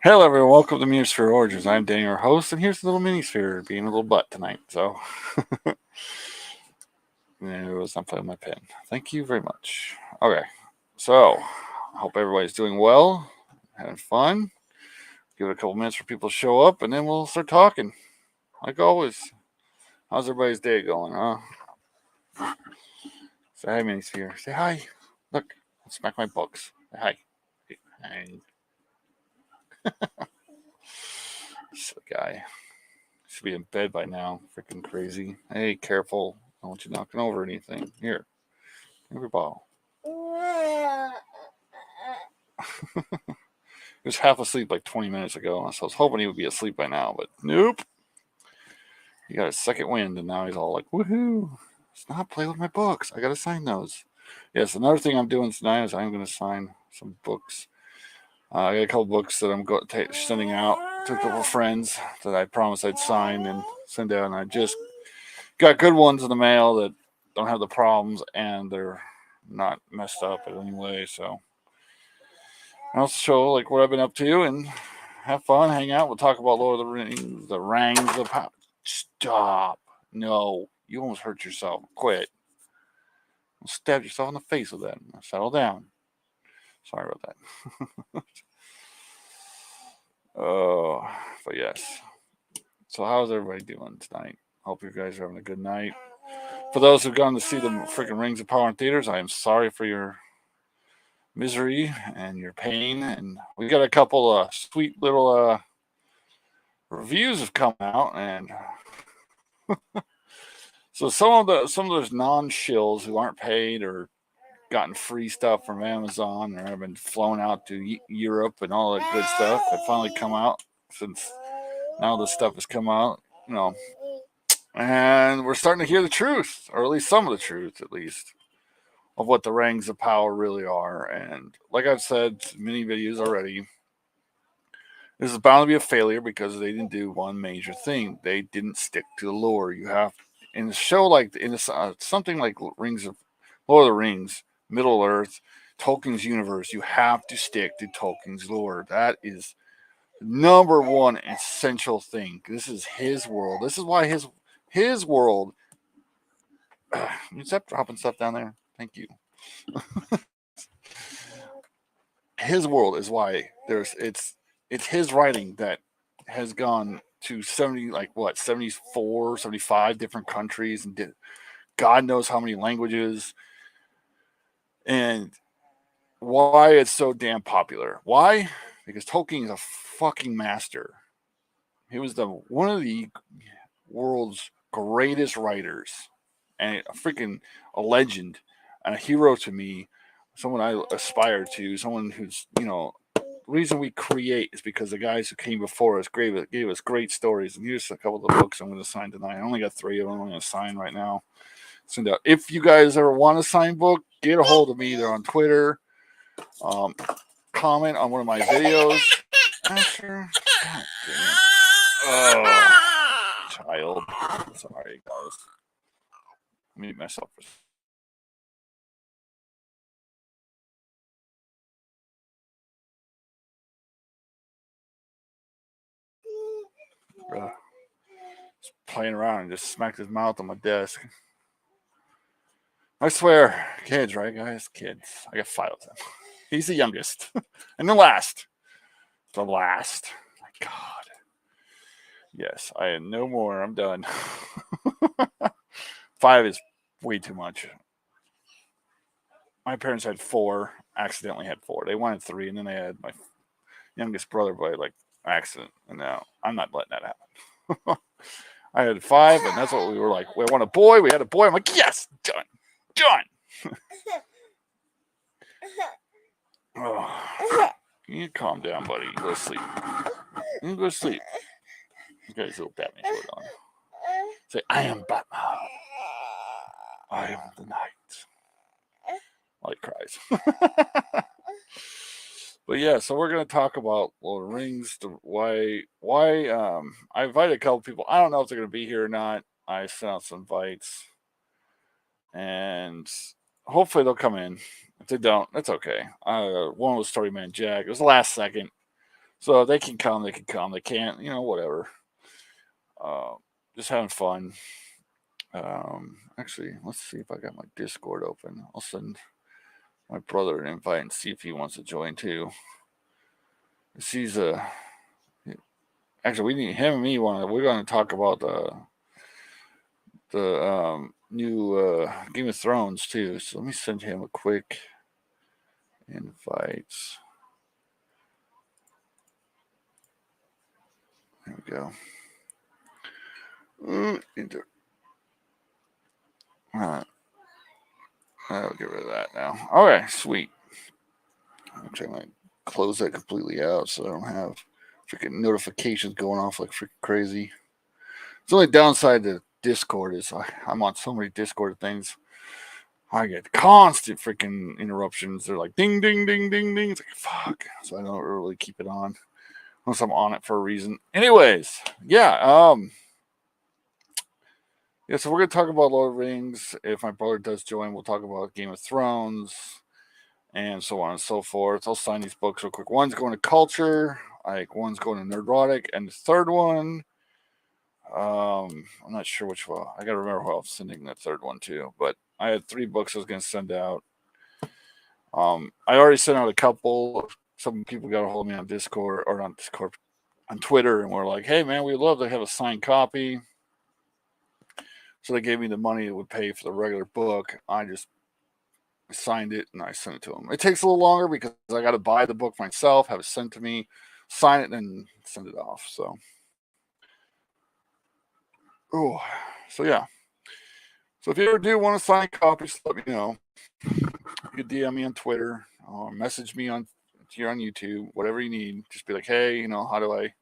Hello, everyone. Welcome to Minisphere Origins. I'm Danny, your host, and here's the little minisphere being a little butt tonight. So, it was not playing my pen. Thank you very much. Okay, so I hope everybody's doing well, having fun. Give it a couple minutes for people to show up, and then we'll start talking. Like always. How's everybody's day going, huh? Say hi, Minisphere. Say hi. Look, I'll smack my books. Say hi. Hey, silly guy. Should be in bed by now. Freaking crazy. Hey, careful. I don't want you knocking over anything. Here, have your ball. He was half asleep like 20 minutes ago, so I was hoping he would be asleep by now, but nope. He got a second wind, and now he's all like, woohoo. Stop playing with my books. I got to sign those. Yes, another thing I'm doing tonight is I'm going to sign some books. I got a couple books that I'm sending out to a couple friends that I promised I'd sign and send out, and I just got good ones in the mail that don't have the problems, and they're not messed up in any way, so I'll show like what I've been up to and have fun, hang out. We'll talk about Lord of the Rings, the Rings of Power. Stop! No, you almost hurt yourself. Quit. Stab yourself in the face with that. Settle down. Sorry about that. Oh, but yes. So how's everybody doing tonight? Hope you guys are having a good night. For those who've gone to see the freaking Rings of Power in theaters, I am sorry for your misery and your pain. And we got a couple of sweet little reviews have come out, and so some of those non-shills who aren't paid or gotten free stuff from Amazon or have been flown out to Europe and all that good stuff have finally come out since now this stuff has come out, and we're starting to hear the truth, or at least some of the truth, at least, of what the Rings of Power really are. And like I've said many videos already, this is bound to be a failure because they didn't do one major thing. They didn't stick to the lore. You have in a show like something like Rings of Lord of the Rings, Middle Earth, Tolkien's universe. You have to stick to Tolkien's lore. That is number one essential thing. This is his world. This is why his world. You stop dropping stuff down there. Thank you. His world is why it's his writing that has gone to 70 like what 74 75 different countries and did God knows how many languages, and why it's so damn popular. Why? Because Tolkien is a fucking master. He was the one of the world's greatest writers, and a freaking a legend and a hero to me, someone I aspire to, someone who's reason we create is because the guys who came before us gave us great stories. And here's a couple of the books I'm going to sign tonight. I only got 3 of them. I'm going to sign right now. Send out. If you guys ever want a signed book, get a hold of me. They're on Twitter. Comment on one of my videos. Sure. God damn it. Oh, child. Sorry, guys. Mute myself for. Just playing around and just smacked his mouth on my desk. I swear, kids, right, guys? Kids. I got 5 of them. He's the youngest. And the last. The last. My God. Yes, I had no more. I'm done. 5 is way too much. My parents had 4, accidentally had 4. They wanted 3, and then they had my youngest brother by like accident. And now I'm not letting that happen. I had 5, and that's what we were like. We want a boy. We had a boy. I'm like, yes, done. Done. Oh, you calm down, buddy. You go to sleep. You go to sleep. You got his little Batman shirt on. Say, I am Batman. I am the night. While he cries. But yeah, so we're gonna talk about Lord of the Rings. Why? I invited a couple people. I don't know if they're gonna be here or not. I sent out some invites, and hopefully they'll come in. If they don't, that's okay. One was Storyman Jack. It was the last second. So if they can come, they can come. They can't, whatever. Just having fun. Actually, let's see if I got my Discord open. I'll send my brother an invite and see if he wants to join too. He's actually, we need him and me. We're going to talk about the new Game of Thrones too. So let me send him a quick invite. There we go. All right. I'll get rid of that now. Okay, sweet. Actually, I might close that completely out so I don't have freaking notifications going off like freaking crazy. The only downside to Discord is I'm on so many Discord things. I get constant freaking interruptions. They're like ding, ding, ding, ding, ding. It's like, fuck. So I don't really keep it on unless I'm on it for a reason. Anyways, yeah. Yeah, so we're going to talk about Lord of the Rings. If my brother does join, we'll talk about Game of Thrones and so on and so forth. I'll sign these books real quick. One's going to Culture, one's going to Nerdrotic, and the third one, I'm not sure which one. I got to remember who I was sending the third one to, but I had 3 books I was going to send out. I already sent out a couple. Some people got a hold of me on Discord, or not Discord, on Twitter, and were like, hey, man, we'd love to have a signed copy. So they gave me the money that would pay for the regular book. I just signed it and I sent it to them. It takes a little longer because I got to buy the book myself, have it sent to me, sign it, and then send it off. So, yeah. So if you ever do want to sign copies, let me know. You can DM me on Twitter or message me here on YouTube, whatever you need. Just be like, hey, how do I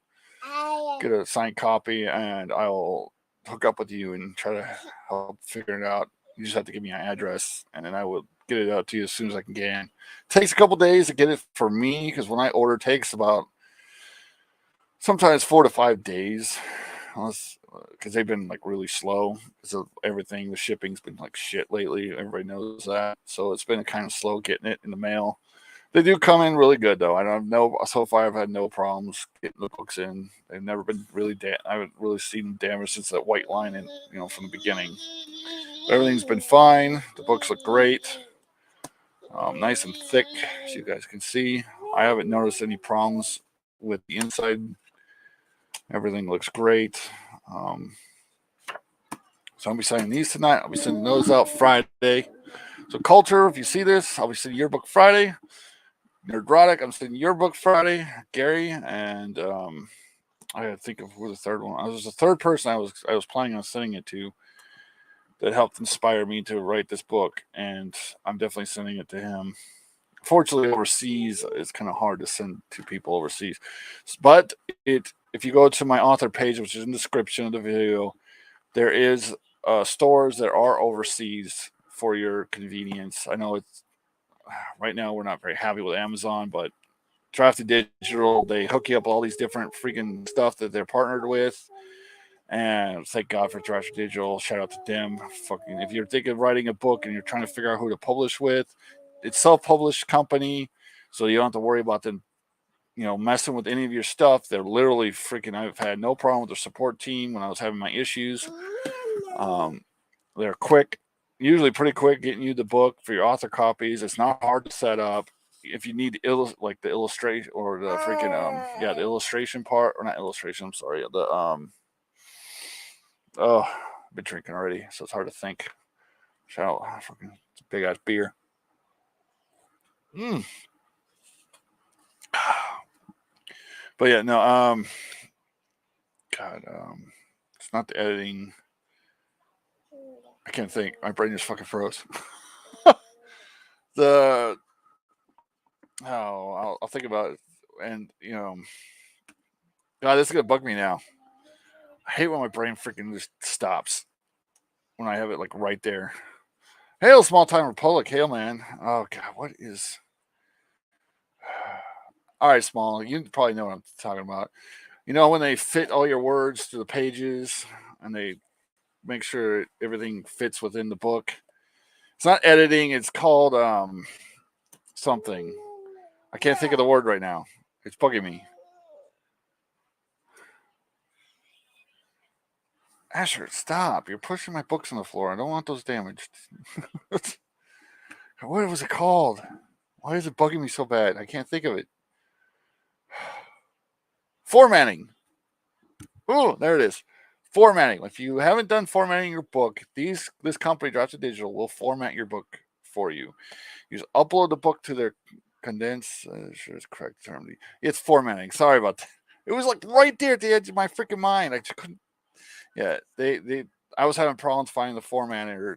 get a signed copy? And I'll hook up with you and try to help figure it out. You just have to give me an address, and then I will get it out to you as soon as I can. It takes a couple days to get it for me because when I order, it takes about sometimes 4 to 5 days, because they've been like really slow because of everything. The shipping's been like shit lately. Everybody knows that, so it's been kind of slow getting it in the mail. They do come in really good though. I don't know. So far, I've had no problems getting the books in. They've never been really I haven't really seen them damaged since that white line, and from the beginning. Everything's been fine. The books look great, nice and thick, as you guys can see. I haven't noticed any problems with the inside. Everything looks great. So I'll be signing these tonight. I'll be sending those out Friday. So Culture, if you see this, I'll be sending your book Friday. Nerdrotic, I'm sending your book Friday, Gary, and I gotta think of who the third one. I was the third person I was planning on sending it to that helped inspire me to write this book, and I'm definitely sending it to him. Fortunately, overseas, it's kind of hard to send to people overseas, but if you go to my author page, which is in the description of the video, there is stores that are overseas for your convenience. I know it's right now we're not very happy with Amazon, but Drafted Digital, they hook you up all these different freaking stuff that they're partnered with. And thank God for Drafted Digital. Shout out to them. Fucking, if you're thinking of writing a book and you're trying to figure out who to publish with, it's self-published company, so you don't have to worry about them, messing with any of your stuff. They're literally freaking. I've had no problem with their support team when I was having my issues. They're quick, usually pretty quick, getting you the book for your author copies. It's not hard to set up. If you need like the illustration or the freaking the illustration part, or not illustration, I'm sorry, the I've been drinking already, so it's hard to think. Shout out, fucking big ass beer. But yeah, no, God, it's not the editing. I can't think. My brain just fucking froze. I'll think about it, and God, this is gonna bug me now. I hate when my brain freaking just stops when I have it like right there. Hail, small time republic. Hail, man. Oh God, what is? All right, small. You probably know what I'm talking about. When they fit all your words to the pages and they make sure everything fits within the book. It's not editing. It's called something. I can't think of the word right now. It's bugging me. Asher, stop. You're pushing my books on the floor. I don't want those damaged. What was it called? Why is it bugging me so bad? I can't think of it. Formatting. Oh, there it is. Formatting. If you haven't done formatting your book, this company, Drafted Digital, will format your book for you. You just upload the book to their condense. Sure, it's correct term. It's formatting. Sorry about that. It was like right there at the edge of my freaking mind. I just couldn't. Yeah, they. I was having problems finding the formatter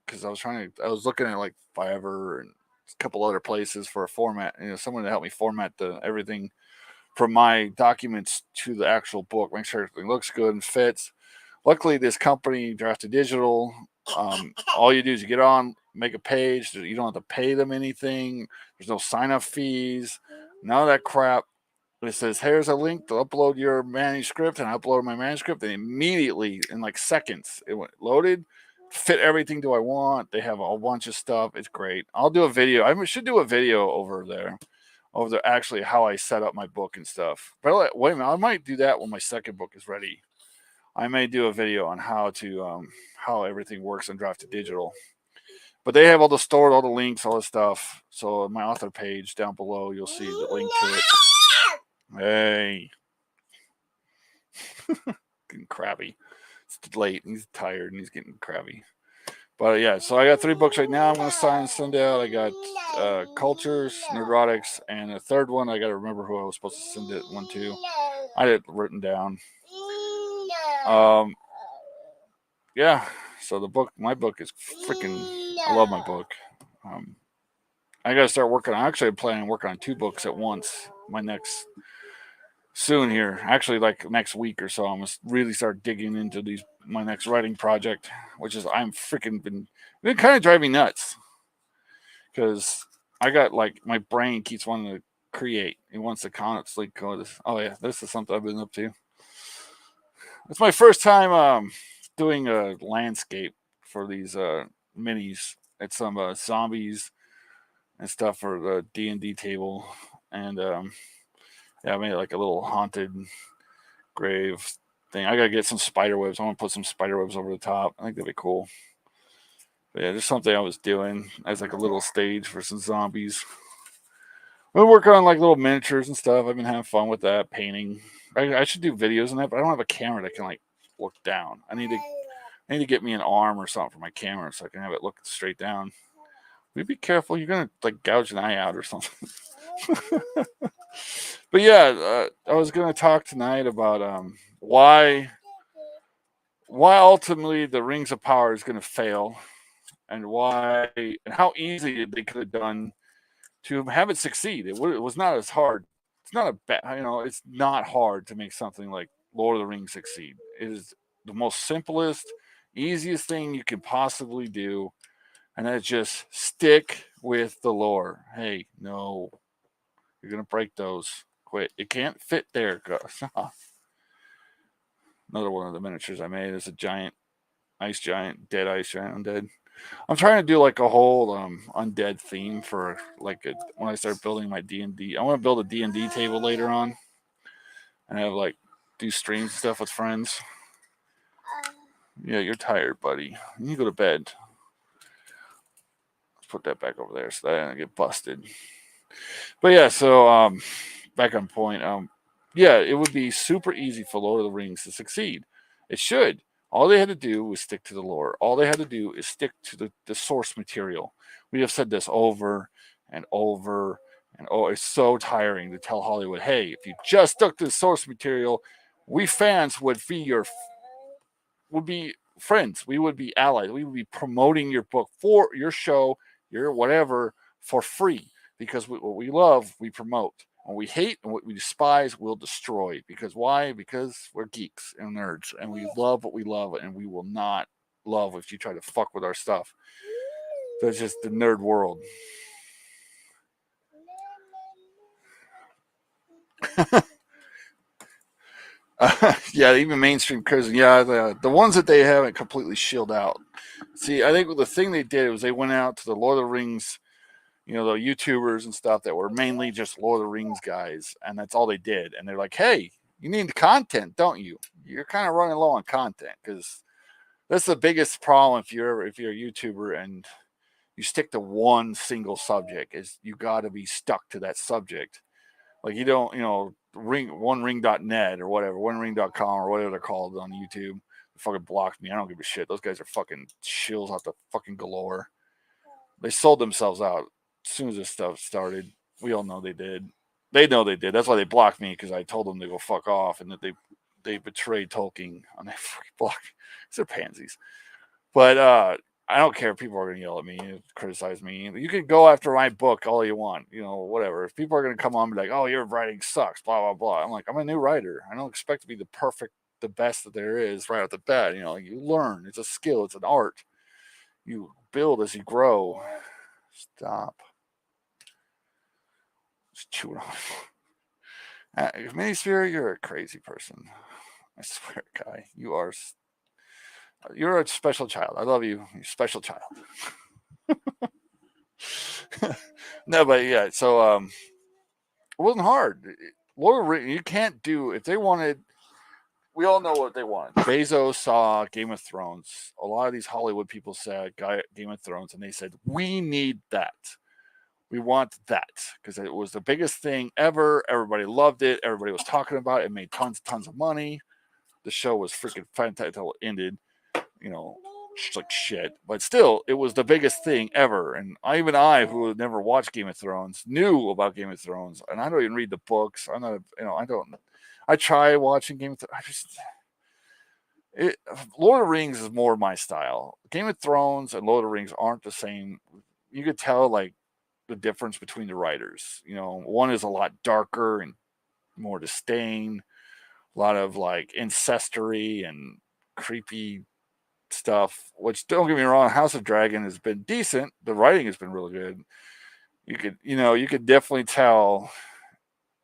because I was looking at like Fiverr and a couple other places for a format. Someone to help me format everything from my documents to the actual book, make sure everything looks good and fits. Luckily, this company, Drafted Digital, all you do is you get on, make a page. You don't have to pay them anything. There's no sign up fees, none of that crap. It says, here's a link to upload your manuscript, and I uploaded my manuscript, and immediately, in like seconds, it went loaded, fit everything do I want. They have a whole bunch of stuff. It's great. I'll do a video. I should do a video over there actually how I set up my book and stuff. But wait a minute, I might do that when my second book is ready. I may do a video on how everything works on Drafted Digital. But they have all the stored, all the links, all the stuff. So on my author page down below, you'll see the link to it. Hey. Getting crabby. It's late. He's tired and he's getting crabby. But yeah, so I got 3 books right now. I'm going to sign and send out. I got Cultures, Nerdrotics, and a third one. I got to remember who I was supposed to send it one to. I had it written down. Yeah, so my book is freaking. I love my book. I got to start working. I'm planning on working on 2 books at once. Soon here, actually, like next week or so, I'm gonna really start digging into my next writing project, which is I'm freaking been kind of driving nuts because I got like my brain keeps wanting to create. It wants to constantly go. Oh yeah, this is something I've been up to. It's my first time doing a landscape for these minis. It's some zombies and stuff for the D&D table, and yeah, I made like a little haunted grave thing. I gotta get some spider webs. I want to put some spider webs over the top. I think that'd be cool. But yeah, just something I was doing as like a little stage for some zombies. I've been working on like little miniatures and stuff. I've been having fun with that, painting. I should do videos on that, but I don't have a camera that can like look down. I need to get me an arm or something for my camera so I can have it look straight down. Will you be careful? You're gonna like gouge an eye out or something. But yeah, I was gonna talk tonight about why ultimately the Rings of Power is gonna fail, and how easy they could have done to have it succeed. It was not as hard. It's not a bad, it's not hard to make something like Lord of the Rings succeed. It is the most simplest, easiest thing you can possibly do, and that's just stick with the lore. Hey, no, you're gonna break those. Quit. It can't fit there. Another one of the miniatures I made is a giant ice giant, dead ice giant, undead. I'm trying to do like a whole undead theme for when I start building my D&D. I want to build a D&D table later on and have like do streams and stuff with friends. Yeah, you're tired, buddy. You need to go to bed. Let's put that back over there so that I don't get busted. But yeah, so back on point. Yeah, it would be super easy for Lord of the Rings to succeed. It should. All they had to do was stick to the lore. All they had to do is stick to the source material. We have said this over and over and oh, it's so tiring to tell Hollywood, hey, if you just stuck to the source material, we fans would be friends. We would be allies. We would be promoting your book for your show, your whatever, for free because what we love, we promote. What we hate and what we despise, we'll destroy. Because why? Because we're geeks and nerds, and we love what we love, and we will not love if you try to fuck with our stuff. That's just the nerd world. Yeah, even mainstream criticism. Yeah, the ones that they haven't completely shielded out. See, I think the thing they did was they went out to the Lord of the Rings, the YouTubers and stuff that were mainly just Lord of the Rings guys, and that's all they did. And they're like, "Hey, you need content, don't you? You're kind of running low on content because that's the biggest problem if you're a YouTuber and you stick to one single subject is you got to be stuck to that subject. Like you don't, ring.net or whatever, onering.com or whatever they're called on YouTube. They fucking blocked me. I don't give a shit. Those guys are fucking shills out the fucking galore. They sold themselves out as soon as this stuff started. We all know they did. They know they did. That's why they blocked me because I told them to go fuck off and that they betrayed Tolkien on that fucking block. They're pansies. But I don't care if people are going to yell at me, criticize me. You can go after my book all you want, whatever. If people are going to come on and be like, "Oh, your writing sucks," blah blah blah. I'm like, I'm a new writer. I don't expect to be the best that there is right off the bat. You learn. It's a skill. It's an art. You build as you grow. Stop. Just chewing on. Minisphere, you're a crazy person. I swear, guy, you're a special child. I love you. You're a special child. No, but yeah, so it wasn't hard. You can't do if they wanted. We all know what they want. Bezos saw Game of Thrones. A lot of these Hollywood people saw Game of Thrones, and they said, "We need that. We want that because it was the biggest thing ever. Everybody loved it. Everybody was talking about it. It made tons of money. The show was freaking fantastic until it ended. You know, like shit. But still, it was the biggest thing ever. And even I, who had never watched Game of Thrones, knew about Game of Thrones. And I don't even read the books. I'm not, I don't. I try watching Game of Thrones. Lord of the Rings is more my style. Game of Thrones and Lord of the Rings aren't the same. You could tell like the difference between the writers. One is a lot darker and more disdain, a lot of like incestory and creepy stuff. Which don't get me wrong, House of Dragon has been decent. The writing has been really good. You could definitely tell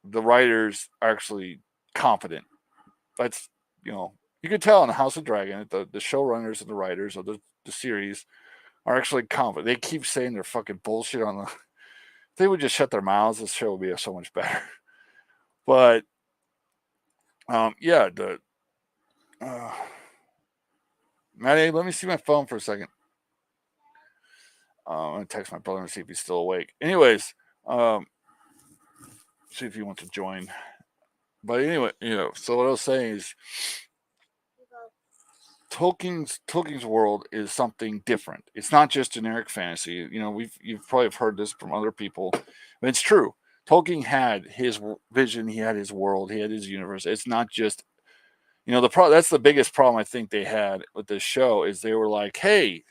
the writers are actually competent. That's you could tell in House of Dragon that the showrunners and the writers of the series are actually competent. They keep saying they're fucking bullshit on the. If they would just shut their mouths, this show would be so much better. But yeah, Maddie, let me see my phone for a second. I'm gonna text my brother and see if he's still awake. Anyways, see if he wants to join. But anyway, so what I was saying is Tolkien's world is something different. It's not just generic fantasy. You've probably heard this from other people, but it's true. Tolkien had his vision, he had his world, he had his universe. It's not just that's the biggest problem I think they had with this show is they were like, hey,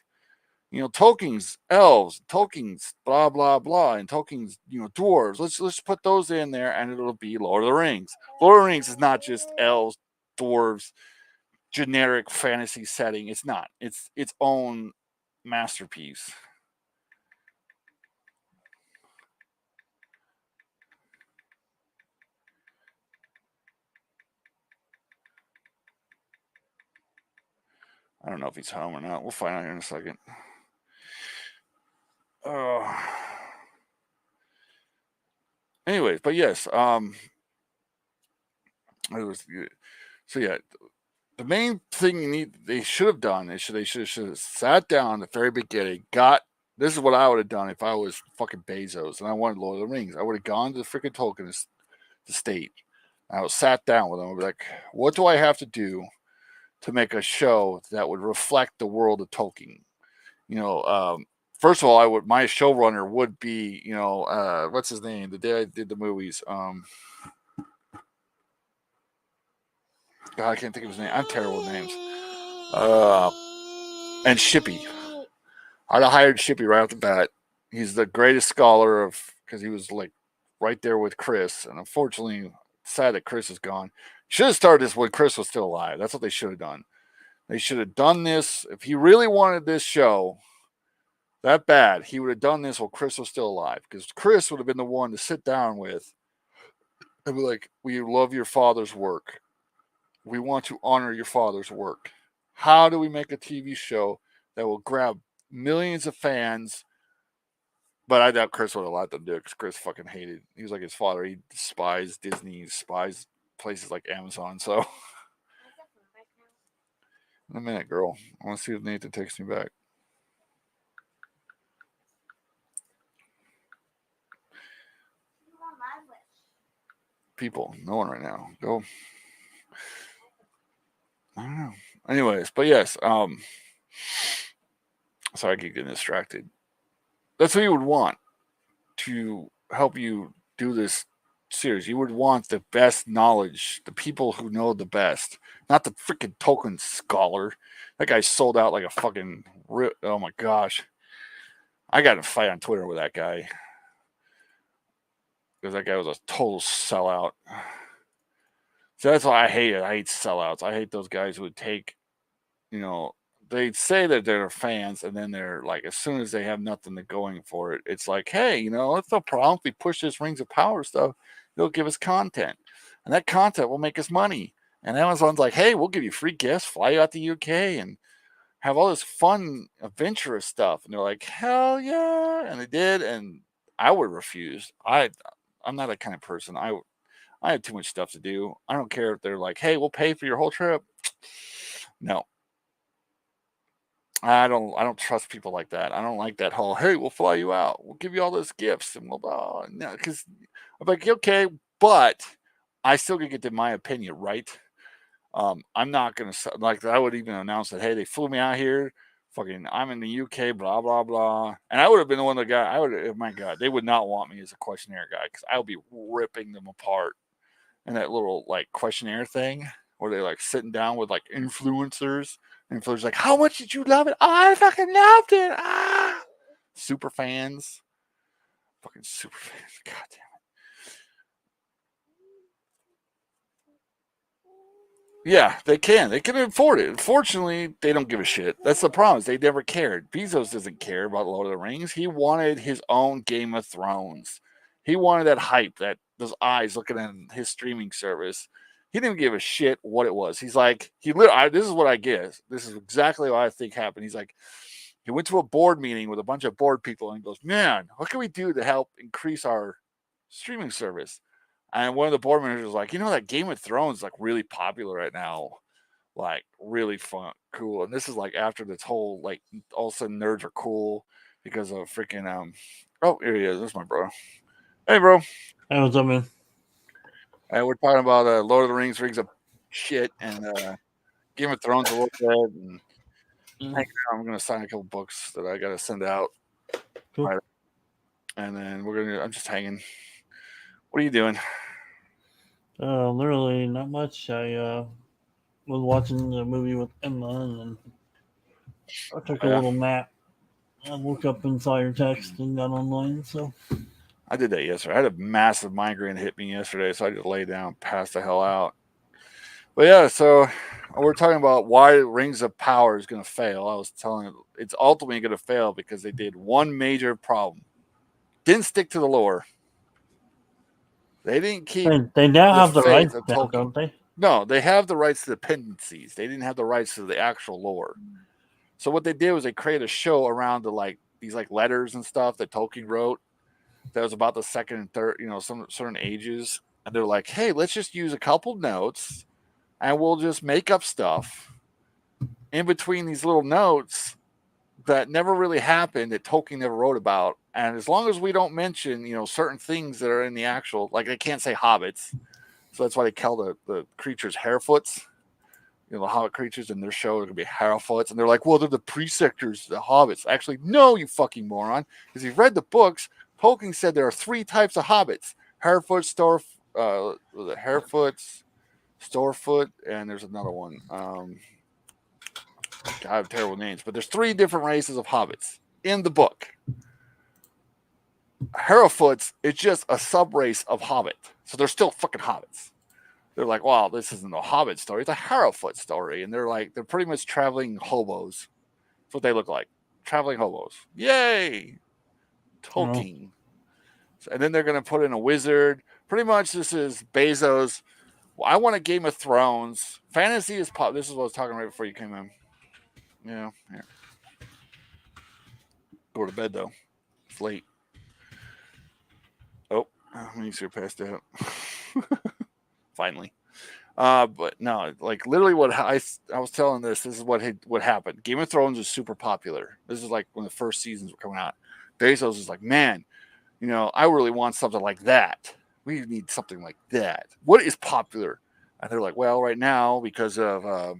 Tolkien's elves, Tolkien's blah blah blah, and Tolkien's dwarves. Let's put those in there, and it'll be Lord of the Rings. Lord of the Rings is not just elves, dwarves, generic fantasy setting. It's not. It's its own masterpiece. I don't know if he's home or not. We'll find out here in a second. Anyways, but yes, it was so yeah. The main thing they should have done is they should have sat down at the very beginning. This is what I would have done if I was fucking Bezos and I wanted Lord of the Rings. I would have gone to the freaking Tolkien estate. I would sat down with them. I would be like, what do I have to do to make a show that would reflect the world of Tolkien? First of all, my showrunner would be, what's his name? The day I did the movies. God, I can't think of his name. I'm terrible with names. And Shippy. I'd have hired Shippy right off the bat. He's the greatest scholar because he was like right there with Chris. And unfortunately, sad that Chris is gone. Should have started this when Chris was still alive. That's what they should have done. They should have done this. If he really wanted this show that bad, he would have done this while Chris was still alive. Because Chris would have been the one to sit down with and be like, we love your father's work. We want to honor your father's work. How do we make a TV show that will grab millions of fans. But I doubt Chris would have let them do it because Chris fucking hated. He was like his father. He despised Disney, he despised places like Amazon. So, in a minute, girl. I want to see if Nathan takes me back. People, no one right now. Go. I don't know. Anyways, but yes. Sorry, I keep getting distracted. That's what you would want to help you do this series. You would want the best knowledge, the people who know the best, not the freaking Tolkien scholar. That guy sold out like a fucking. Oh my gosh. I got in a fight on Twitter with that guy because that guy was a total sellout. So that's why I hate it. I hate sellouts. I hate those guys who would take, they say that they're fans, and then they're like, as soon as they have nothing to going for it, it's like, hey, it's no problem if we push this Rings of Power stuff. It'll give us content, and that content will make us money. And Amazon's like, hey, we'll give you free gifts, fly you out to the UK, and have all this fun, adventurous stuff. And they're like, hell yeah, and they did, and I would refuse. I'm not that kind of person. I have too much stuff to do. I don't care if they're like, hey, we'll pay for your whole trip. No. I don't trust people like that. I don't like that whole, hey, we'll fly you out. We'll give you all those gifts and we'll no, because I'm like, okay, but I still can get to my opinion, right? I'm not gonna like I would even announce that, hey, they flew me out here. Fucking I'm in the UK, blah blah blah. And I would have been the one that got oh my god, they would not want me as a questionnaire guy because I would be ripping them apart in that little like questionnaire thing where they like sitting down with like influencers. Influencers like, how much did you love it? Oh, I fucking loved it. Super fans. Fucking super fans. God damn it. Yeah, they can. They can afford it. Unfortunately, they don't give a shit. That's the problem. They never cared. Bezos doesn't care about Lord of the Rings. He wanted his own Game of Thrones. He wanted that hype, that those eyes looking at his streaming service. He didn't give a shit what it was. He's like, this is what I guess. This is exactly what I think happened. He's like, he went to a board meeting with a bunch of board people and he goes, man, what can we do to help increase our streaming service? And one of the board members was like, that Game of Thrones is like really popular right now. Like really fun, cool. And this is like after this whole, like all of a sudden nerds are cool because of freaking, oh, here he is. This is my bro. Hey, bro. Hey, what's up, man? And we're talking about Lord of the Rings of shit and Game of Thrones a little bit. And I'm going to sign a couple books that I got to send out. Cool. Right. And then I'm just hanging. What are you doing? Literally not much. I was watching the movie with Emma, and then I took a little nap. I woke up and saw your text and got online. So I did that yesterday. I had a massive migraine hit me yesterday, so I just lay down, passed the hell out. But yeah, so we're talking about why Rings of Power is going to fail. I was telling you, it's ultimately going to fail because they did one major problem. Didn't stick to the lore. They didn't keep. they now have the rights now, don't they? No, they have the rights to the dependencies. They didn't have the rights to the actual lore. So what they did was they created a show around these letters and stuff that Tolkien wrote that was about the second and third, some certain ages. And they're like, hey, let's just use a couple notes and we'll just make up stuff in between these little notes that never really happened, that Tolkien never wrote about. And as long as we don't mention, certain things that are in the actual, like they can't say hobbits. So that's why they call the creatures Harefoots. The Hobbit creatures in their show are going to be Harefoots. And they're like, well, they're the preceptors, the hobbits. Actually, no, you fucking moron. Because you've read the books, Tolkien said there are 3 types of hobbits. Harefoots, Storefoot, and there's another one. I have terrible names, but there's 3 different races of hobbits in the book. Harefoots is just a sub-race of hobbit. So they're still fucking hobbits. They're like, wow, this isn't a hobbit story. It's a Harrowfoot story. And they're pretty much traveling hobos. That's what they look like. Traveling hobos. Yay! Tolkien. And then they're going to put in a wizard. Pretty much this is Bezos. Well, I want a Game of Thrones. Fantasy is pop. This is what I was talking about before you came in. Yeah. Here. Go to bed though. It's late. Oh, makes her passed out. Finally. But no, like literally what I was telling this is what happened. Game of Thrones was super popular. This is like when the first seasons were coming out. Bezos was like, man, I really want something like that. We need something like that. What is popular? And they're like, well, right now, because of what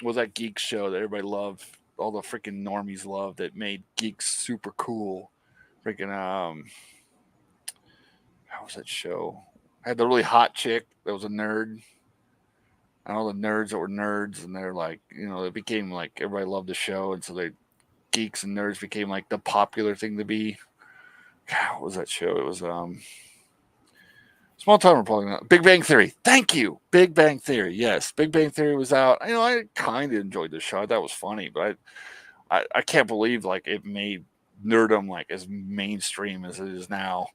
was that geek show that everybody loved, all the freaking normies loved, that made geeks super cool. Freaking how was that show? Had the really hot chick that was a nerd, and all the nerds that were nerds, and they're like, it became like everybody loved the show, and so they geeks and nerds became like the popular thing to be. God, what was that show? It was Small Time Republic. Big Bang Theory. Thank you. Big Bang Theory. Yes, Big Bang Theory was out. I kind of enjoyed the show. That was funny, but I can't believe like it made nerdom like as mainstream as it is now.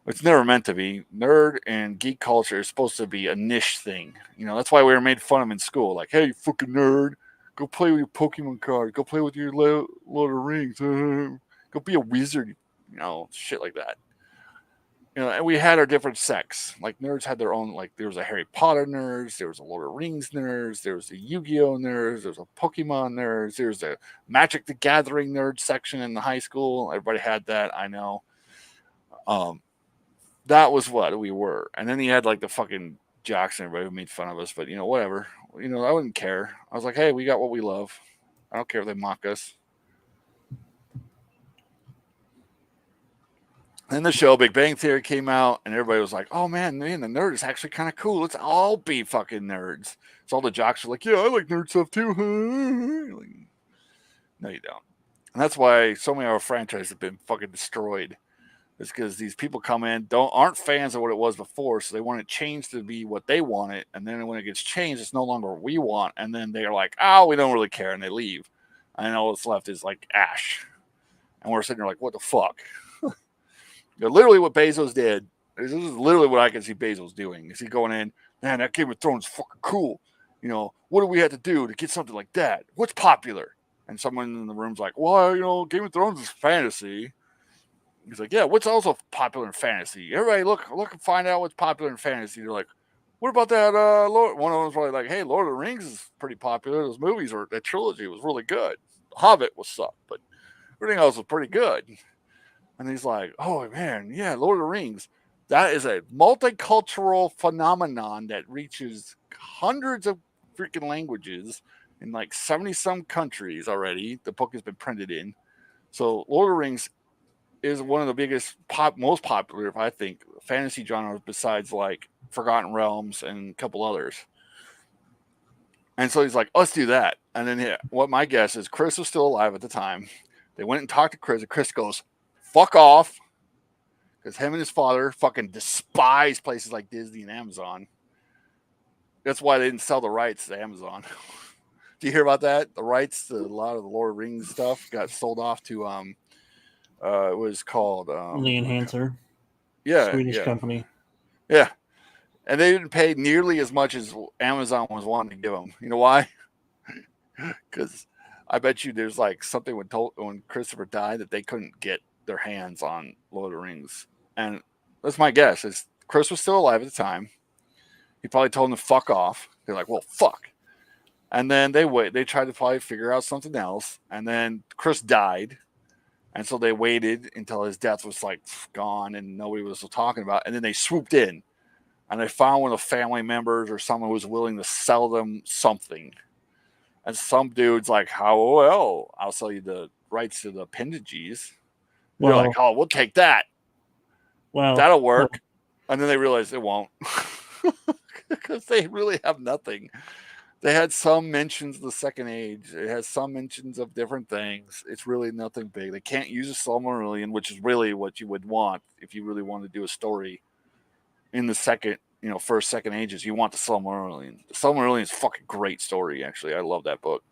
It's never meant to be. Nerd and geek culture is supposed to be a niche thing. That's why we were made fun of in school. Like, hey, you fucking nerd, go play with your Pokemon card. Go play with your Lord of the Rings. Go be a wizard. Shit like that. And we had our different sects. Like nerds had their own. Like there was a Harry Potter nerds, there was a Lord of the Rings nerds, there was a Yu-Gi-Oh nerds, there was a Pokemon nerds, there was a Magic the Gathering nerd section in the high school. Everybody had that. I know. That was what we were. And then you had like the fucking jocks and everybody who made fun of us. But whatever. I wouldn't care. I was like, hey, we got what we love. I don't care if they mock us. Then the show Big Bang Theory came out, and everybody was like, "Oh man, the nerd is actually kind of cool. Let's all be fucking nerds." So all the jocks are like, "Yeah, I like nerd stuff too." Like, no, you don't. And that's why so many of our franchises have been fucking destroyed. It's because these people come in, aren't fans of what it was before, so they want it changed to be what they want it, and then when it gets changed, it's no longer what we want, and then they're like, "Oh, we don't really care," and they leave. And all that's left is like ash, and we're sitting there like, "What the fuck?" Literally what Bezos did. This is literally what I can see Bezos doing. Is he going in, man, that Game of Thrones is fucking cool. What do we have to do to get something like that? What's popular? And someone in the room's like, well, Game of Thrones is fantasy. He's like, yeah, what's also popular in fantasy? Everybody look and find out what's popular in fantasy. They're like, what about that Lord? One of them's probably like, hey, Lord of the Rings is pretty popular. Those movies that trilogy was really good. Hobbit was sucked, but everything else was pretty good. And he's like, oh, man, yeah, Lord of the Rings. That is a multicultural phenomenon that reaches hundreds of freaking languages in like 70-some countries already. The book has been printed in. So Lord of the Rings is one of the biggest, most popular, I think, fantasy genres besides like Forgotten Realms and a couple others. And so he's like, let's do that. And then what my guess is Chris was still alive at the time. They went and talked to Chris, and Chris goes, fuck off, because him and his father fucking despise places like Disney and Amazon. That's why they didn't sell the rights to Amazon. Do you hear about that? The rights to a lot of the Lord of the Rings stuff got sold off to it was called the Enhancer. Yeah, Swedish company. Yeah, and they didn't pay nearly as much as Amazon was wanting to give them. You know why? Because I bet you there's like something when Christopher died that they couldn't get their hands on Lord of the Rings. And that's my guess is Chris was still alive at the time. He probably told him to fuck off. They're like, well, fuck. And then they tried to probably figure out something else. And then Chris died. And so they waited until his death was like gone and nobody was talking about it. And then they swooped in and they found one of the family members or someone who was willing to sell them something. And some dude's like, well, I'll sell you the rights to the appendages. They're like, oh, we'll take that. Well, that'll work. Well, and then they realize it won't because they really have nothing. They had some mentions of the Second Age. It has some mentions of different things. It's really nothing big. They can't use a Silmarillion, which is really what you would want if you really want to do a story in the first, second ages. You want the Silmarillion. The Silmarillion is a fucking great story, actually. I love that book.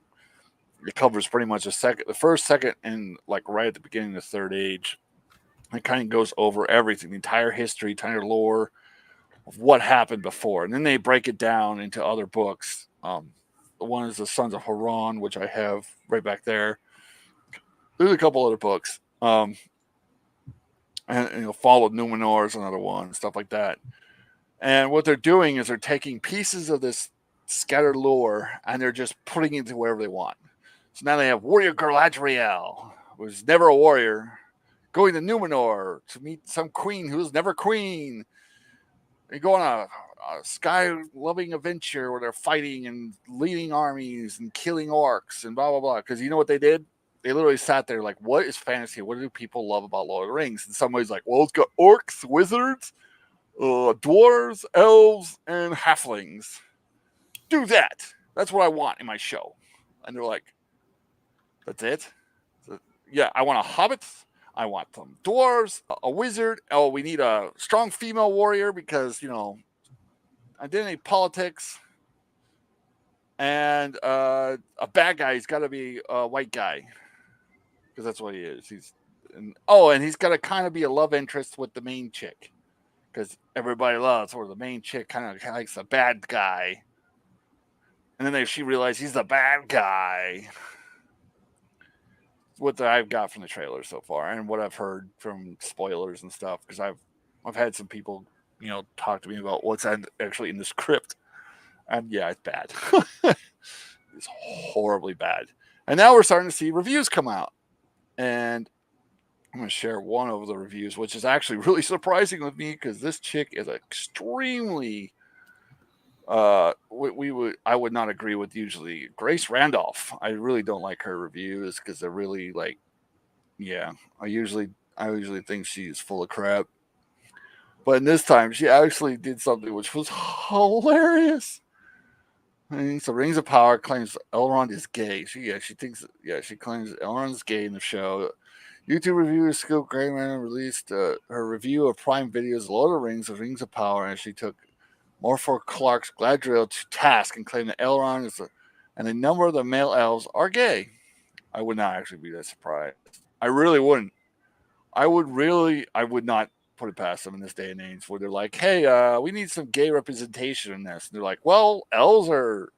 It covers pretty much the first, second, and like right at the beginning of the Third Age. It kind of goes over everything, the entire history, entire lore of what happened before. And then they break it down into other books. One is the Sons of Haran, which I have right back there. There's a couple other books. And Fall of Numenor is another one, stuff like that. And what they're doing is they're taking pieces of this scattered lore and they're just putting it into wherever they want. So now they have Warrior Galadriel, who's never a warrior, going to Numenor to meet some queen who's never queen. They go on a sky-loving adventure where they're fighting and leading armies and killing orcs and blah, blah, blah. Because you know what they did? They literally sat there like, what is fantasy? What do people love about Lord of the Rings? And somebody's like, well, it's got orcs, wizards, dwarves, elves, and halflings. Do that. That's what I want in my show. And they're like, that's it? So, yeah, I want a hobbit. I want some dwarves, a wizard. Oh, we need a strong female warrior because, identity politics. And a bad guy. He's got to be a white guy because that's what he is. And he's got to kind of be a love interest with the main chick because everybody loves or the main chick kind of likes a bad guy. And then she realized he's the bad guy. What I've got from the trailer so far, and what I've heard from spoilers and stuff, because I've had some people, talk to me about what's actually in the script, and yeah, it's bad. It's horribly bad. And now we're starting to see reviews come out, and I'm going to share one of the reviews, which is actually really surprising with me because this chick is extremely. I would not agree with usually Grace Randolph. I really don't like her reviews because they're really like, yeah. I usually think she's full of crap, but in this time she actually did something which was hilarious. So Rings of Power claims Elrond is gay. She claims Elrond is gay in the show. YouTube reviewer Skill Grayman released her review of Prime Video's Lord of the Rings of Power, and she took Morfor Clark's Galadriel to task and claimed that Elrond and a number of the male elves are gay. I would not actually be that surprised. I really wouldn't. I would not put it past them in this day and age where they're like, hey, we need some gay representation in this. And they're like, well, elves are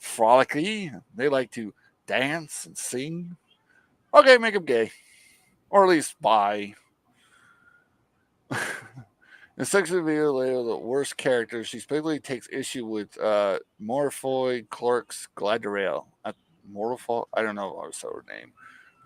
frolicky. They like to dance and sing. Okay, make them gay. Or at least bi. In section video later, the worst character, she specifically takes issue with Morfoy Clark's Galadriel. Morfoy? I don't know what was her name.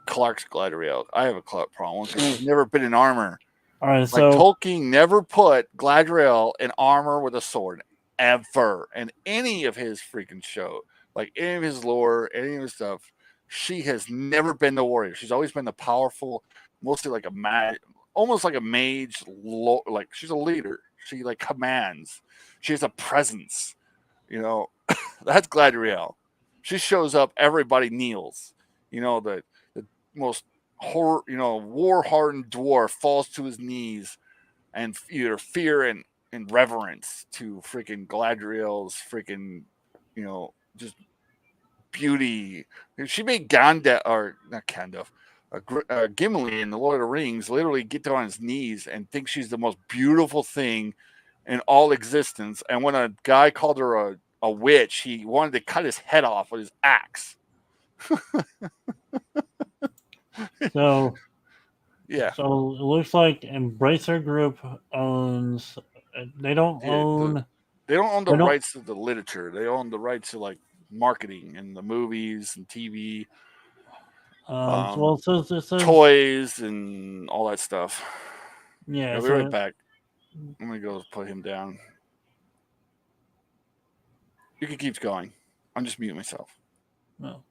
Clark's Galadriel. I have a Clark problem because she's never been in armor. All right, so Tolkien never put Galadriel in armor with a sword ever in any of his freaking show, like any of his lore, any of his stuff. She has never been the warrior. She's always been the powerful, mostly like almost like a mage, like she's a leader. She like commands. She has a presence. That's Galadriel. She shows up, everybody kneels. The most war-hardened dwarf falls to his knees and either fear and reverence to freaking Galadriel's freaking, just beauty. She made Gandalf, or not Gandalf, Gimli in the Lord of the Rings literally get on his knees and think she's the most beautiful thing in all existence. And when a guy called her a witch, he wanted to cut his head off with his axe. So yeah. So it looks like Embracer Group owns. They don't own. They don't own the rights to the literature. They own the rights to like marketing and the movies and TV. It says toys and all that stuff. Yeah, I'll be right back. I'm gonna go put him down. You can keep going. I'm just muting myself. No.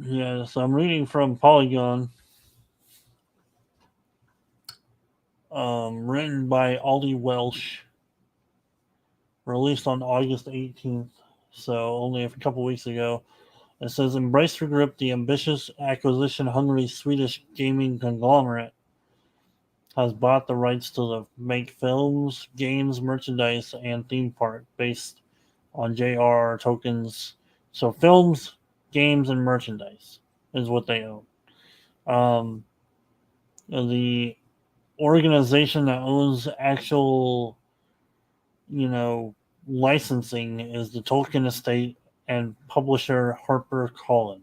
Yeah, so I'm reading from Polygon. Written by Ollie Welsh. Released on August 18th, so only a couple weeks ago. It says Embracer Group, the ambitious acquisition-hungry Swedish gaming conglomerate, has bought the rights to make films, games, merchandise, and theme park based on J.R.R. Tolkien's. So films, games, and merchandise is what they own. the organization that owns actual, licensing is the Tolkien Estate and publisher HarperCollins.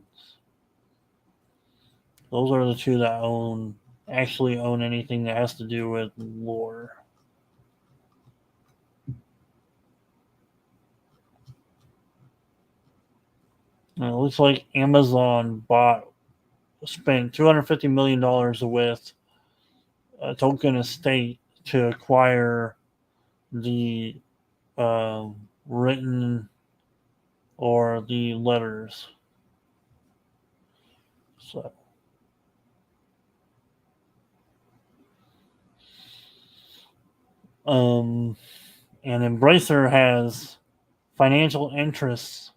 Those are the two that actually own anything that has to do with lore. And it looks like Amazon spent $250 million with Tolkien Estate to acquire the written or the letters. So, and Embracer has financial interests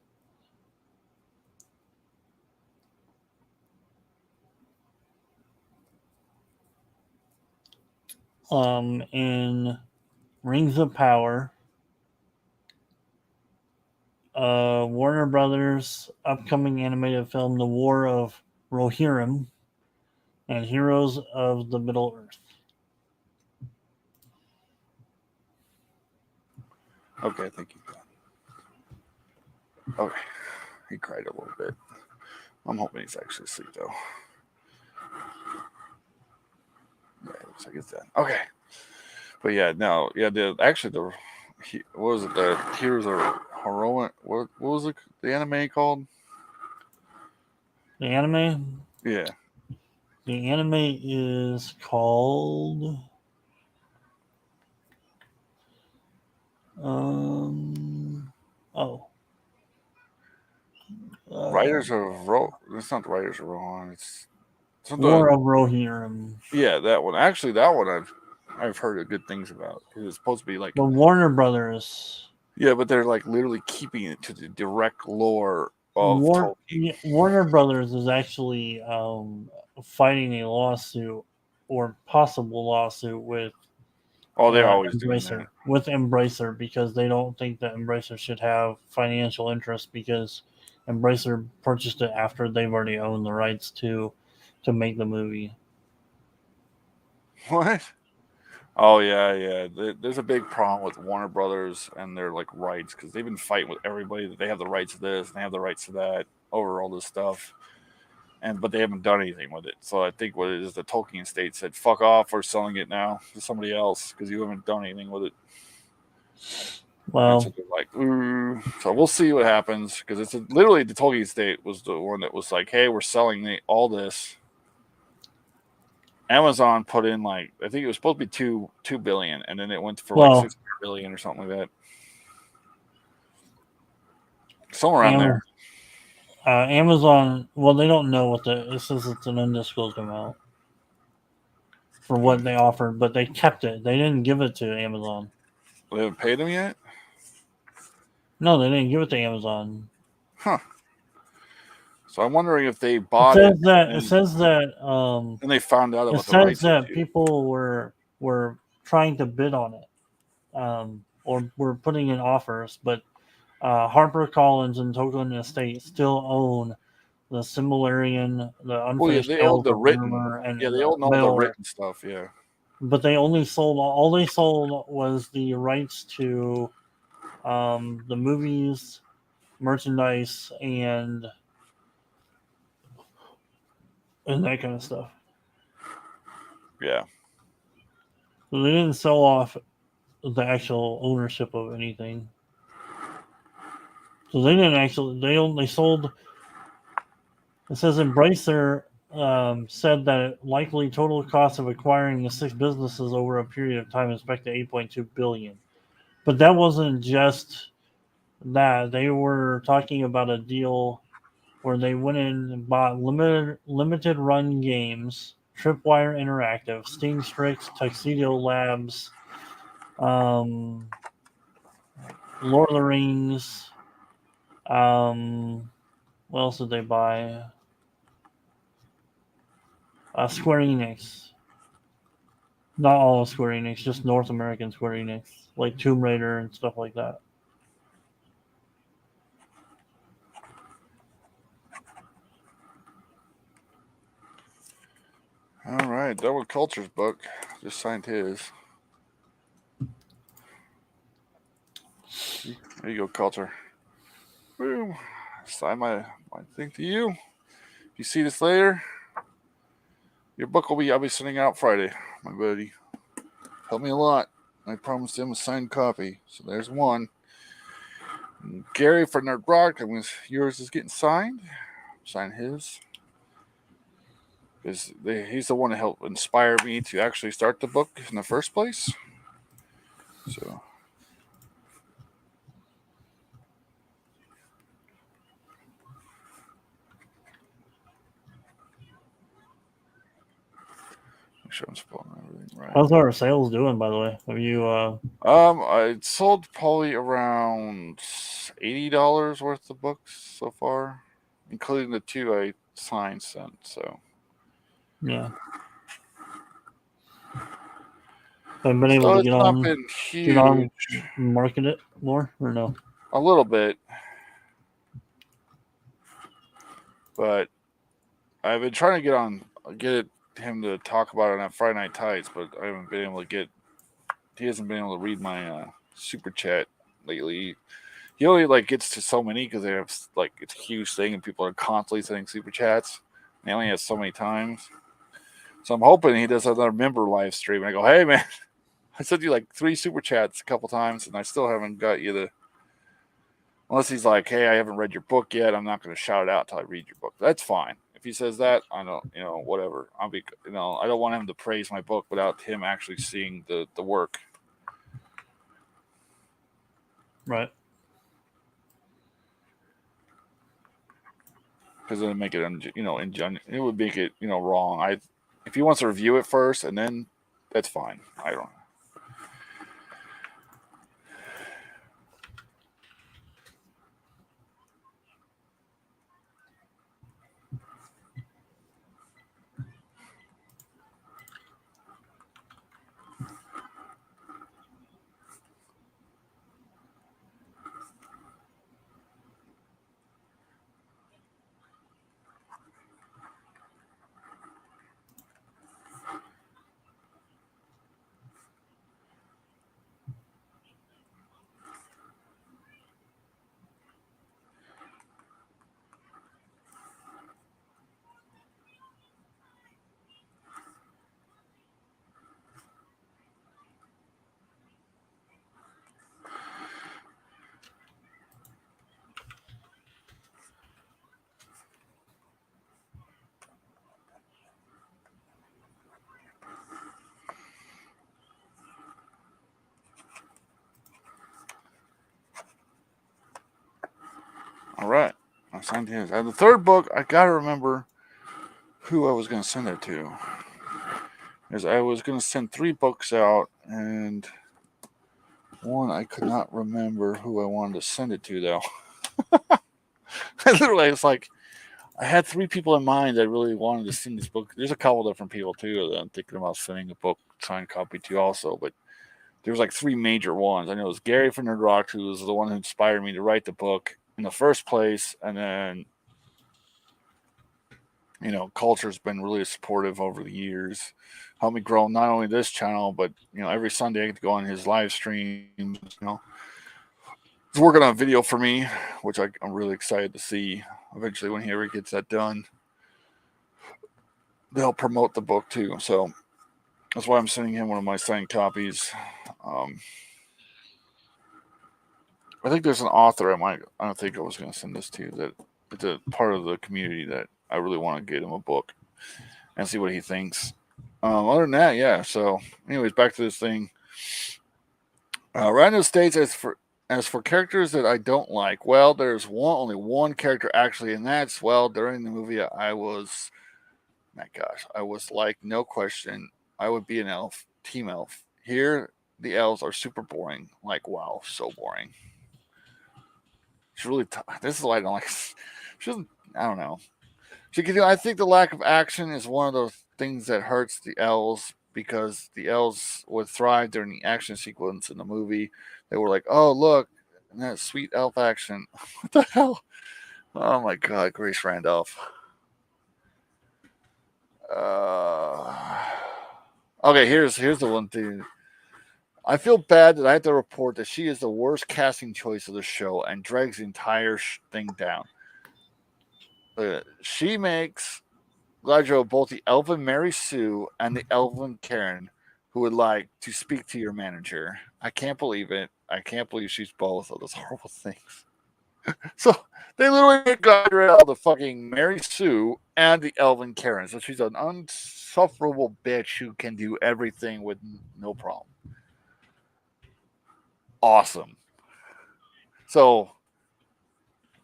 in Rings of Power, Warner Brothers' upcoming animated film, The War of Rohirrim, and Heroes of the Middle Earth. Okay, thank you. Okay, he cried a little bit. I'm hoping he's actually asleep though. Yeah, it looks like it's dead. Okay, but yeah, no, yeah. What was it? The Heroes of Heroic. What was it? The anime called? The anime? Yeah. The anime is called. Oh. Writers of It's not the Writers of Rohan. It's something. War of Rohirrim. Yeah, that one. Actually, that one I've heard good things about. It's supposed to be like. The Warner Brothers. Yeah, but they're like literally keeping it to the direct lore of Tolkien. Warner Brothers is actually fighting a lawsuit or possible lawsuit with. Oh, they're always doing Embracer that. with Embracer because they don't think that Embracer should have financial interest because Embracer purchased it after they've already owned the rights to make the movie. What? Oh yeah. There's a big problem with Warner Brothers and their like rights because they've been fighting with everybody that they have the rights to this and they have the rights to that over all this stuff, but they haven't done anything with it. So I think what it is, the Tolkien Estate said, "Fuck off, we're selling it now to somebody else because you haven't done anything with it." Well, so they're like, ooh. So we'll see what happens because it's literally the Tolkien Estate was the one that was like, "Hey, we're selling all this." Amazon put in like I think it was supposed to be two billion, and then it went for like 600 billion or something like that. Somewhere around there. Amazon. Well, they don't know it says it's an undisclosed amount for what they offered, but they kept it. They didn't give it to Amazon. They haven't paid them yet. No, they didn't give it to Amazon. Huh. So I'm wondering if they bought it. It says that. And they found out about the rights. It says that people were trying to bid on it, or were putting in offers, but HarperCollins and Tolkien Estate still own the Silmarillion, the Unfinished they own the written, and they own all the written stuff, yeah. But they only sold all they sold was the rights to the movies, merchandise, and that kind of stuff. Yeah. So they didn't sell off the actual ownership of anything. So they didn't actually. They only sold. It says Embracer said that likely total cost of acquiring the 6 businesses over a period of time is expected $8.2 billion. But that wasn't just that. They were talking about a deal where they went in and bought limited run games, Tripwire Interactive, Sting Strix, Tuxedo Labs, Lord of the Rings. What else did they buy? Square Enix. Not all of Square Enix, just North American Square Enix, like Tomb Raider and stuff like that. All right, Darwin Culture's book. Just signed his. There you go, Culture. Boom. Sign my thing to you. If you see this later, your book I'll be sending out Friday, my buddy. Helped me a lot. I promised him a signed copy. So there's one. And Gary for Nerd Rock, yours is getting signed. Sign his. Because he's the one to help inspire me to actually start the book in the first place. So make sure I'm spelling everything right. How's our sales doing, by the way? Have you I sold probably around $80 worth of books so far, including the two I signed sent. So yeah. Have been so able to it's get not on been get on huge. market it more or no? A little bit, but I've been trying to get him to talk about it on Friday Night Tights, but I haven't been able to get. He hasn't been able to read my super chat lately. He only gets to so many because they have it's a huge thing and people are constantly sending super chats. And he only has so many times. So I'm hoping he does another member live stream. And I go, hey man, I sent you 3 super chats a couple times and I still haven't got you the. Unless he's like, hey, I haven't read your book yet. I'm not going to shout it out until I read your book. That's fine. If he says that, I don't, whatever. I don't want him to praise my book without him actually seeing the work. Right. Because it would make it, it would make it, wrong. If he wants to review it first and then, that's fine. I don't. All right. I signed his. The third book, I got to remember who I was going to send it to. Because I was going to send 3 books out, and one I could not remember who I wanted to send it to, though. Literally, it's like I had 3 people in mind that really wanted to send this book. There's a couple different people, too, that I'm thinking about sending a book signed copy to also, but there was 3 major ones. I know it was Gary from Nerd Rock, who was the one who inspired me to write the book in the first place, and then Culture's been really supportive over the years, helped me grow not only this channel, but every Sunday I get to go on his live streams. He's working on a video for me, which I'm really excited to see eventually when he ever gets that done. They'll promote the book too, so that's why I'm sending him one of my signed copies. I think there's an author I don't think I was going to send this to, that it's a part of the community that I really want to get him a book and see what he thinks. Other than that, yeah. So, anyways, back to this thing. Random states as for characters that I don't like. Well, there's only one character actually, and that's during the movie I was, my gosh, I was like, no question, I would be an elf, team elf. Here, the elves are super boring. Like, wow, so boring. She's really this is why I don't like. She doesn't. I don't know. I think the lack of action is one of those things that hurts the elves, because the elves would thrive during the action sequence in the movie. They were like, "Oh, look, that sweet elf action." What the hell? Oh my God, Grace Randolph. Okay, here's the one thing. I feel bad that I have to report that she is the worst casting choice of the show and drags the entire thing down. She makes Galadriel both the elven Mary Sue and the elven Karen who would like to speak to your manager. I can't believe it. I can't believe she's both of those horrible things. So they literally made Galadriel the fucking Mary Sue and the elven Karen. So she's an unsufferable bitch who can do everything with no problem. Awesome. So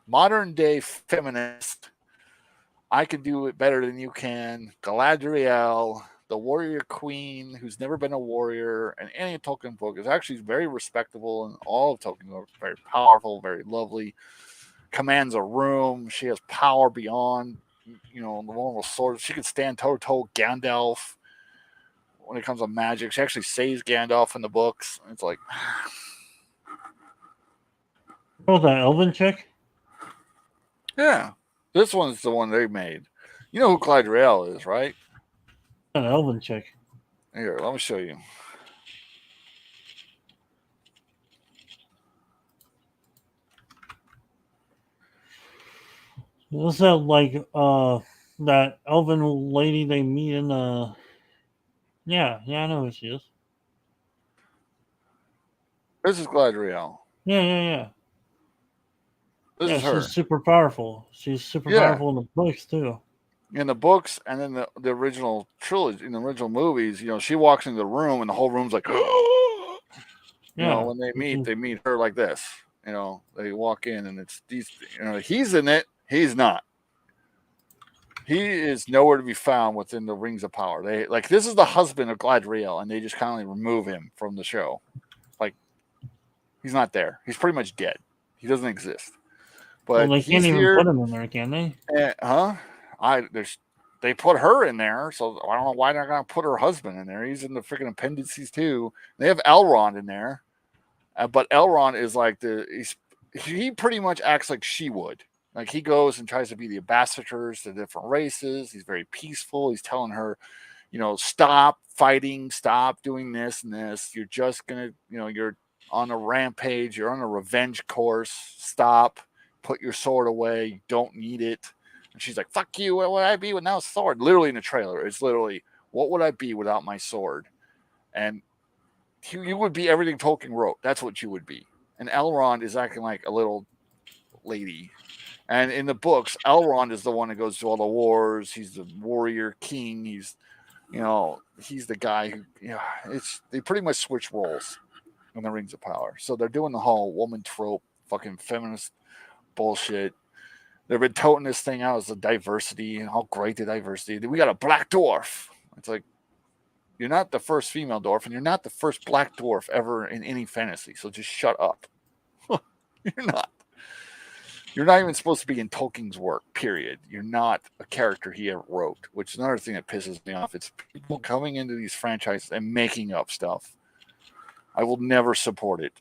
modern day feminist, I can do it better than you can. Galadriel, the warrior queen who's never been a warrior in any Tolkien book, is actually very respectable in all of Tolkien books. Very powerful, very lovely. Commands a room. She has power beyond, the normal sword. She can stand toe to toe Gandalf when it comes to magic. She actually saves Gandalf in the books. It's like, Oh, that elven chick? yeah, this one's the one they made. You know who Galadriel is, right? An elven chick. Here, let me show you. Is that like that elven lady they meet in the? Yeah, I know who she is. This is Galadriel. Yeah. This is her. She's super powerful. She's super powerful in the books too. In the books and then the original trilogy, in the original movies, she walks into the room and the whole room's like, when they meet her like this. They walk in and it's these. He's in it. He's not. He is nowhere to be found within the Rings of Power. This is the husband of Galadriel, and they just kind of remove him from the show. Like, he's not there. He's pretty much dead. He doesn't exist. But they can't even put him in there, can they? They put her in there, so I don't know why they're not going to put her husband in there. He's in the freaking appendices too. They have Elrond in there, but Elrond is like he pretty much acts like she would. Like, he goes and tries to be the ambassadors to different races. He's very peaceful. He's telling her, stop fighting, stop doing this and this. You're just gonna, you're on a rampage. You're on a revenge course. Stop. Put your sword away. You don't need it. And she's like, fuck you. What would I be without a sword? Literally in the trailer. It's literally, what would I be without my sword? And you would be everything Tolkien wrote. That's what you would be. And Elrond is acting like a little lady. And in the books, Elrond is the one that goes to all the wars. He's the warrior king. He's the guy who, they pretty much switch roles in the Rings of Power. So they're doing the whole woman trope, fucking feminist bullshit. They've been toting this thing out as a diversity and how great the diversity. We got a black dwarf. It's like, you're not the first female dwarf, and you're not the first black dwarf ever in any fantasy. So just shut up. You're not. You're not even supposed to be in Tolkien's work, period. You're not a character he ever wrote, which is another thing that pisses me off. It's people coming into these franchises and making up stuff. I will never support it,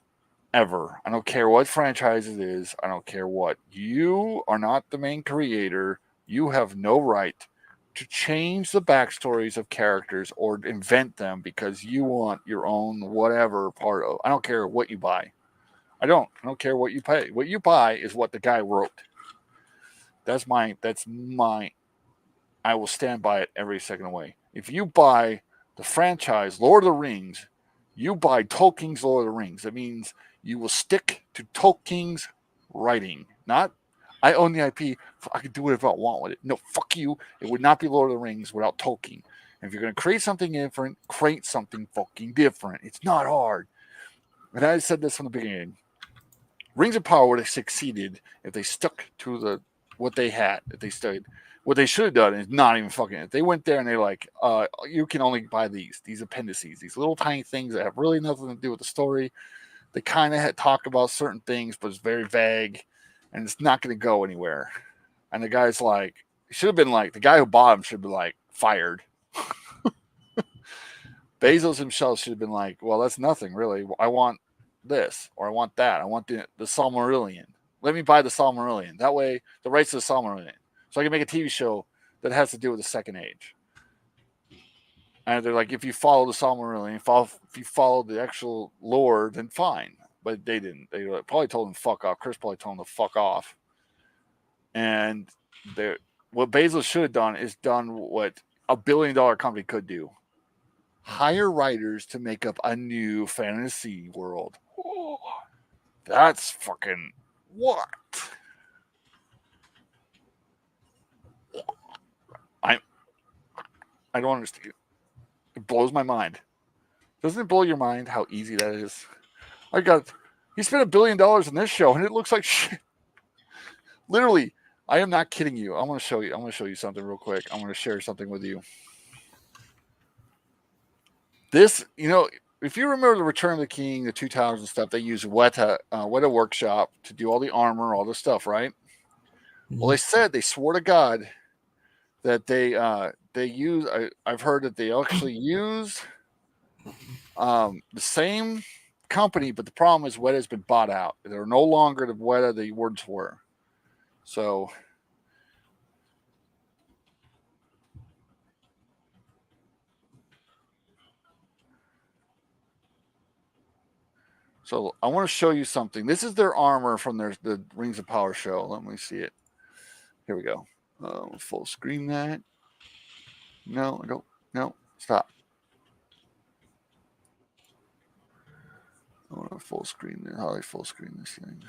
ever. I don't care what franchise it is. I don't care what. You are not the main creator. You have no right to change the backstories of characters or invent them because you want your own whatever part of. I don't care what you buy. I don't care what you pay. What you buy is what the guy wrote. That's my, I will stand by it every second away. If you buy the franchise Lord of the Rings, you buy Tolkien's Lord of the Rings. That means you will stick to Tolkien's writing. Not, I own the IP, I can do whatever I want with it. No, fuck you. It would not be Lord of the Rings without Tolkien. And if you're going to create something different, create something fucking different. It's not hard. And I said this from the beginning. Rings of Power would have succeeded if they stuck to what they had. If they stayed, what they should have done is not even fucking it. They went there and they're like, you can only buy these appendices, these little tiny things that have really nothing to do with the story. They kind of talk about certain things, but it's very vague, and it's not going to go anywhere. And the guy's like, should have been like, the guy who bought him should be like fired. Bezos himself should have been like, well, that's nothing really. I want this, or I want that. I want the Silmarillion. Let me buy the Silmarillion. That way, the rights to the Silmarillion. So I can make a TV show that has to do with the Second Age. And they're like, if you follow the Silmarillion, if you follow the actual lore, then fine. But they didn't. They probably told him to fuck off. Chris probably told him to fuck off. And what Bezos should have done is done what a $1 billion company could do: hire writers to make up a new fantasy world. Oh, that's fucking what? I don't understand. It blows my mind. Doesn't it blow your mind how easy that is? He spent $1 billion in this show, and it looks like shit. Literally, I am not kidding you. I'm going to show you something real quick. I'm going to share something with you. This, if you remember the Return of the King, the Two Towers and stuff, they use Weta Workshop to do all the armor, all the stuff, right? Mm-hmm. Well, they swore to God that they use. I've heard that they actually use the same company, but the problem is Weta has been bought out. They're no longer the Weta the words were. So I want to show you something. This is their armor from the Rings of Power show. Let me see it. Here we go. Full screen that. No, I don't. No, stop. I want to full screen this. How do I full screen this thing?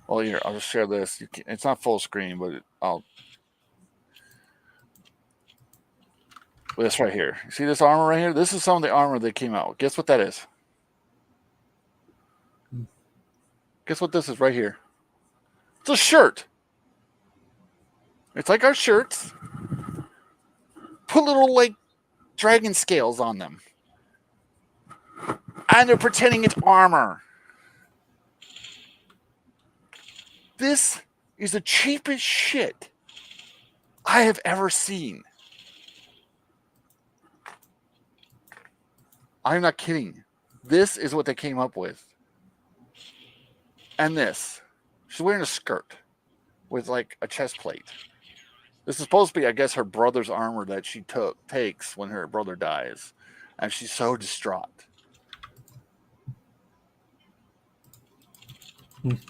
Well, here, I'll just share this. It's not full screen, but this right here. You see this armor right here? This is some of the armor they came out with. Guess what that is? Guess what this is right here? It's a shirt. It's like our shirts. Put little, like, dragon scales on them. And they're pretending it's armor. This is the cheapest shit I have ever seen. I'm not kidding. This is what they came up with. And this. She's wearing a skirt with like a chest plate. This is supposed to be, I guess, her brother's armor that she takes when her brother dies. And she's so distraught.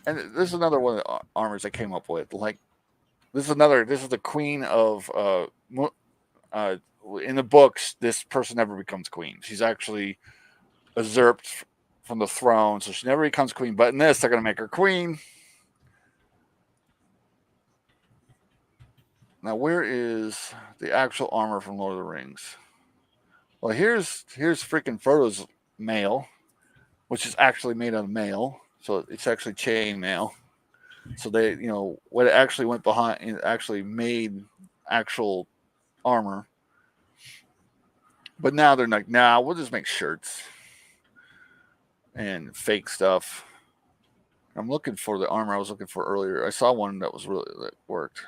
And this is another one of the armors I came up with. Like, this is the queen of, in the books, this person never becomes queen. She's actually usurped from the throne, so she never becomes queen. But in this, they're going to make her queen. Now, where is the actual armor from Lord of the Rings? Well, here's freaking Frodo's mail, which is actually made out of mail. So it's actually chain mail. So they, what it actually went behind, it actually made actual armor. But now they're like, nah, we'll just make shirts and fake stuff. I'm looking for the armor I was looking for earlier. I saw one that worked.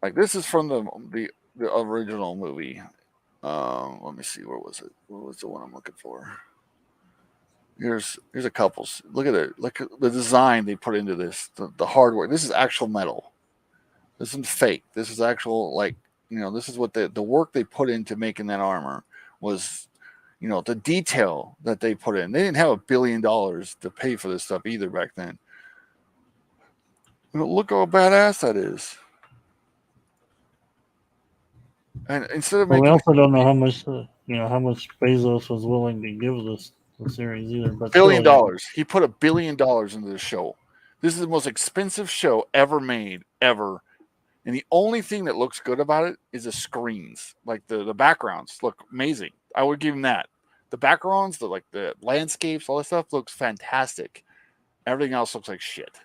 Like, this is from the original movie. Let me see. Where was it? What was the one I'm looking for? Here's a couple. Look at it. Look at the design they put into this. The hardware. This is actual metal. This isn't fake. This is actual, like, this is what the work they put into making that armor was, the detail that they put in. They didn't have $1 billion to pay for this stuff either back then. Look how badass that is. And instead of making, we also don't know how much Bezos was willing to give the series either. But $1 billion. He put $1 billion into the show. This is the most expensive show ever made, ever. And the only thing that looks good about it is the screens. Like the backgrounds look amazing. I would give him that. The backgrounds, the landscapes, all that stuff looks fantastic. Everything else looks like shit.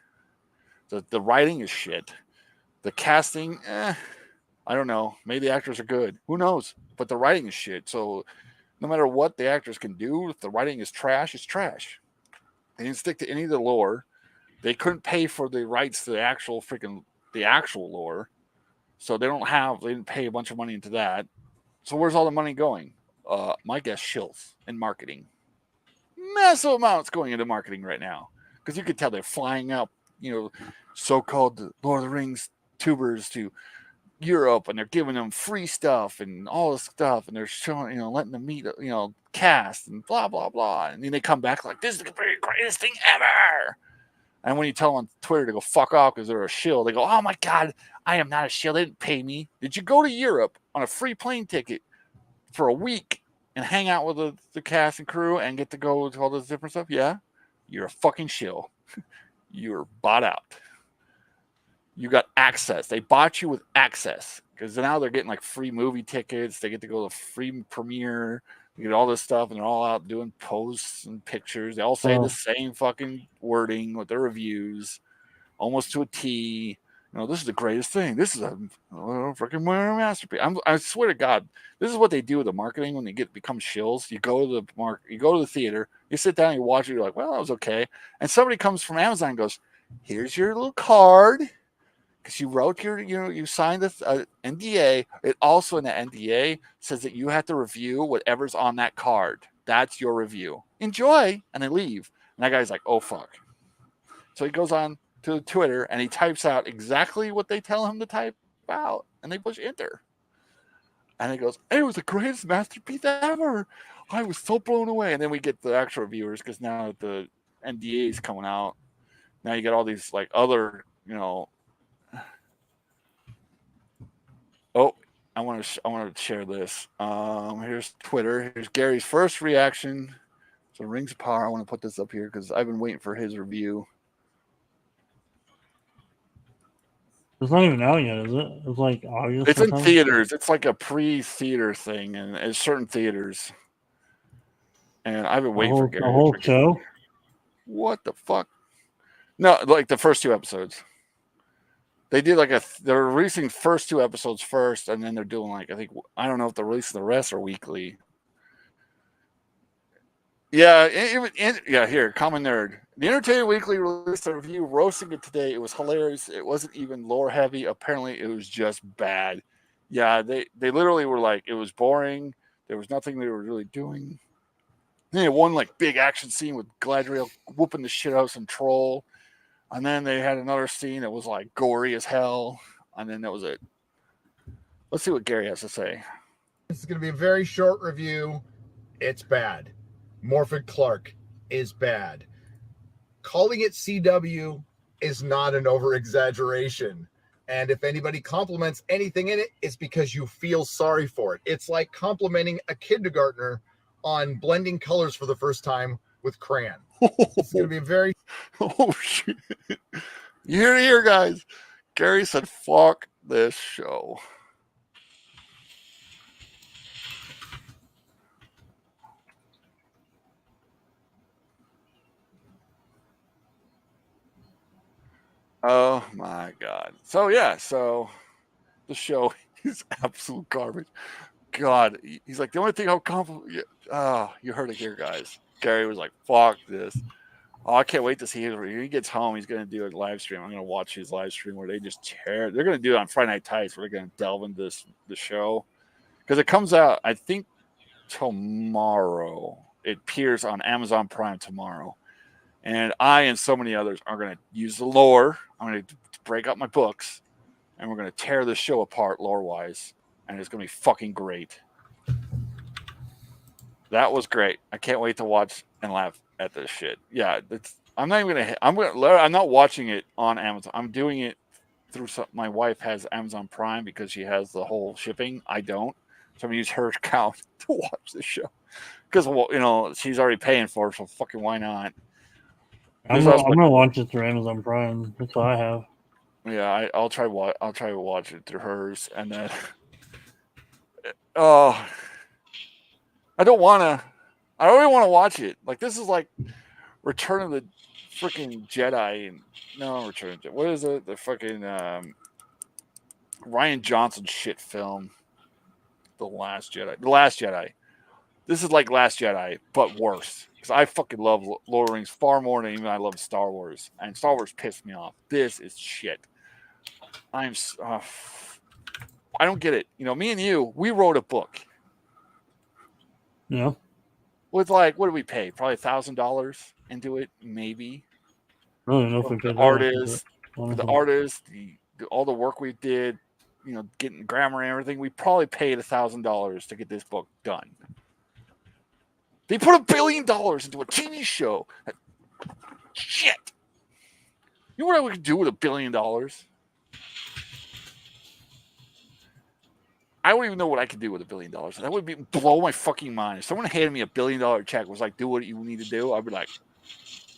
The writing is shit. The casting, I don't know. Maybe the actors are good. Who knows? But the writing is shit. So no matter what the actors can do, if the writing is trash, it's trash. They didn't stick to any of the lore. They couldn't pay for the rights to the actual lore. So they didn't pay a bunch of money into that. So where's all the money going? My guess, shills and marketing. Massive amounts going into marketing right now. Because you could tell they're flying up so-called Lord of the Rings tubers to Europe, and they're giving them free stuff and all this stuff, and they're showing, letting them meet, cast and blah blah blah, and then they come back like, this is the greatest thing ever. And when you tell them on Twitter to go fuck off because they're a shill, they go, oh my God, I am not a shill. They didn't pay me. Did you go to Europe on a free plane ticket for a week and hang out with the cast and crew and get to go to all this different stuff? Yeah, you're a fucking shill. You're bought out. You got access. They bought you with access because now they're getting like free movie tickets. They get to go to free premiere. You get all this stuff, and they're all out doing posts and pictures. They all say the same fucking wording with their reviews, almost to a T. This is the greatest thing. This is a freaking masterpiece. I swear to God, this is what they do with the marketing when they become shills. You go to the theater, you sit down, you watch it, you're like, well, that was okay. And somebody comes from Amazon and goes, here's your little card. Because you wrote you signed the NDA. It also in the NDA says that you have to review whatever's on that card. That's your review. Enjoy, and they leave. And that guy's like, oh fuck. So he goes on to Twitter and he types out exactly what they tell him to type out, and they push enter. And he goes, it was the greatest masterpiece ever. I was so blown away. And then we get the actual reviewers because now that the NDA is coming out, now you get all these like other Oh, I want to share this. Here's Twitter. Here's Gary's first reaction. So Rings of Power. I want to put this up here because I've been waiting for his review. It's not even out yet, is it? It's like August. It's in theaters. It's like a pre-theater thing, and it's certain theaters. And I've been waiting for Gary. The whole show? What the fuck? No, like the first 2 episodes. They did they're releasing first 2 episodes first, and then they're doing I don't know if they're releasing the rest or weekly. Yeah, here, Common Nerd. The Entertainment Weekly released a review roasting it today. It was hilarious. It wasn't even lore heavy. Apparently, it was just bad. Yeah, they literally were like, it was boring. There was nothing they were really doing. They had one big action scene with Galadriel whooping the shit out of some troll. And then they had another scene that was gory as hell. And then that was it. Let's see what Gary has to say. This is going to be a very short review. It's bad. Morfydd Clark is bad. Calling it CW is not an over-exaggeration. And if anybody compliments anything in it, it's because you feel sorry for it. It's like complimenting a kindergartner on blending colors for the first time with crayon. It's going to be a very... Oh, shit. You hear it here, guys. Gary said, fuck this show. Oh, my God. So, yeah. So, the show is absolute garbage. God. He's like, the only thing I'll compliment... you heard it here, guys. Gary was like, fuck this. Oh, I can't wait to see him. When he gets home, he's going to do a live stream. I'm going to watch his live stream where they just tear. They're going to do it on Friday Night Tights where they're going to delve into the show. Because it comes out, I think, tomorrow. It appears on Amazon Prime tomorrow. And I and so many others are going to use the lore. I'm going to break up my books. And we're going to tear the show apart lore-wise. And it's going to be fucking great. That was great. I can't wait to watch and laugh at this shit. Yeah, I'm not watching it on Amazon. I'm doing it through my wife has Amazon Prime because she has the whole shipping. I don't. So I'm going to use her account to watch the show. Because, she's already paying for it, so fucking why not? I'm going to watch it through Amazon Prime. That's what I have. Yeah, I'll try to watch it through hers. And then... Oh... I don't really want to watch it. This is like Return of the freaking Jedi. Return of Jedi. What is it? The fucking Ryan Johnson shit film. The Last Jedi. This is like Last Jedi, but worse. Because I fucking love Lord of the Rings far more than even I love Star Wars. And Star Wars pissed me off. This is shit. I don't get it. Me and you, we wrote a book. Yeah. With what do we pay? Probably $1,000 into it, maybe. I don't know if we The paid that much for it. artists, for the artists, all the work we did, getting grammar and everything. We probably paid $1,000 to get this book done. They put $1 billion into a TV show. Shit. You know what I would do with $1 billion? I don't even know what I could do with $1 billion. That would blow my fucking mind. If someone handed me $1 billion check, was like, do what you need to do, I'd be like,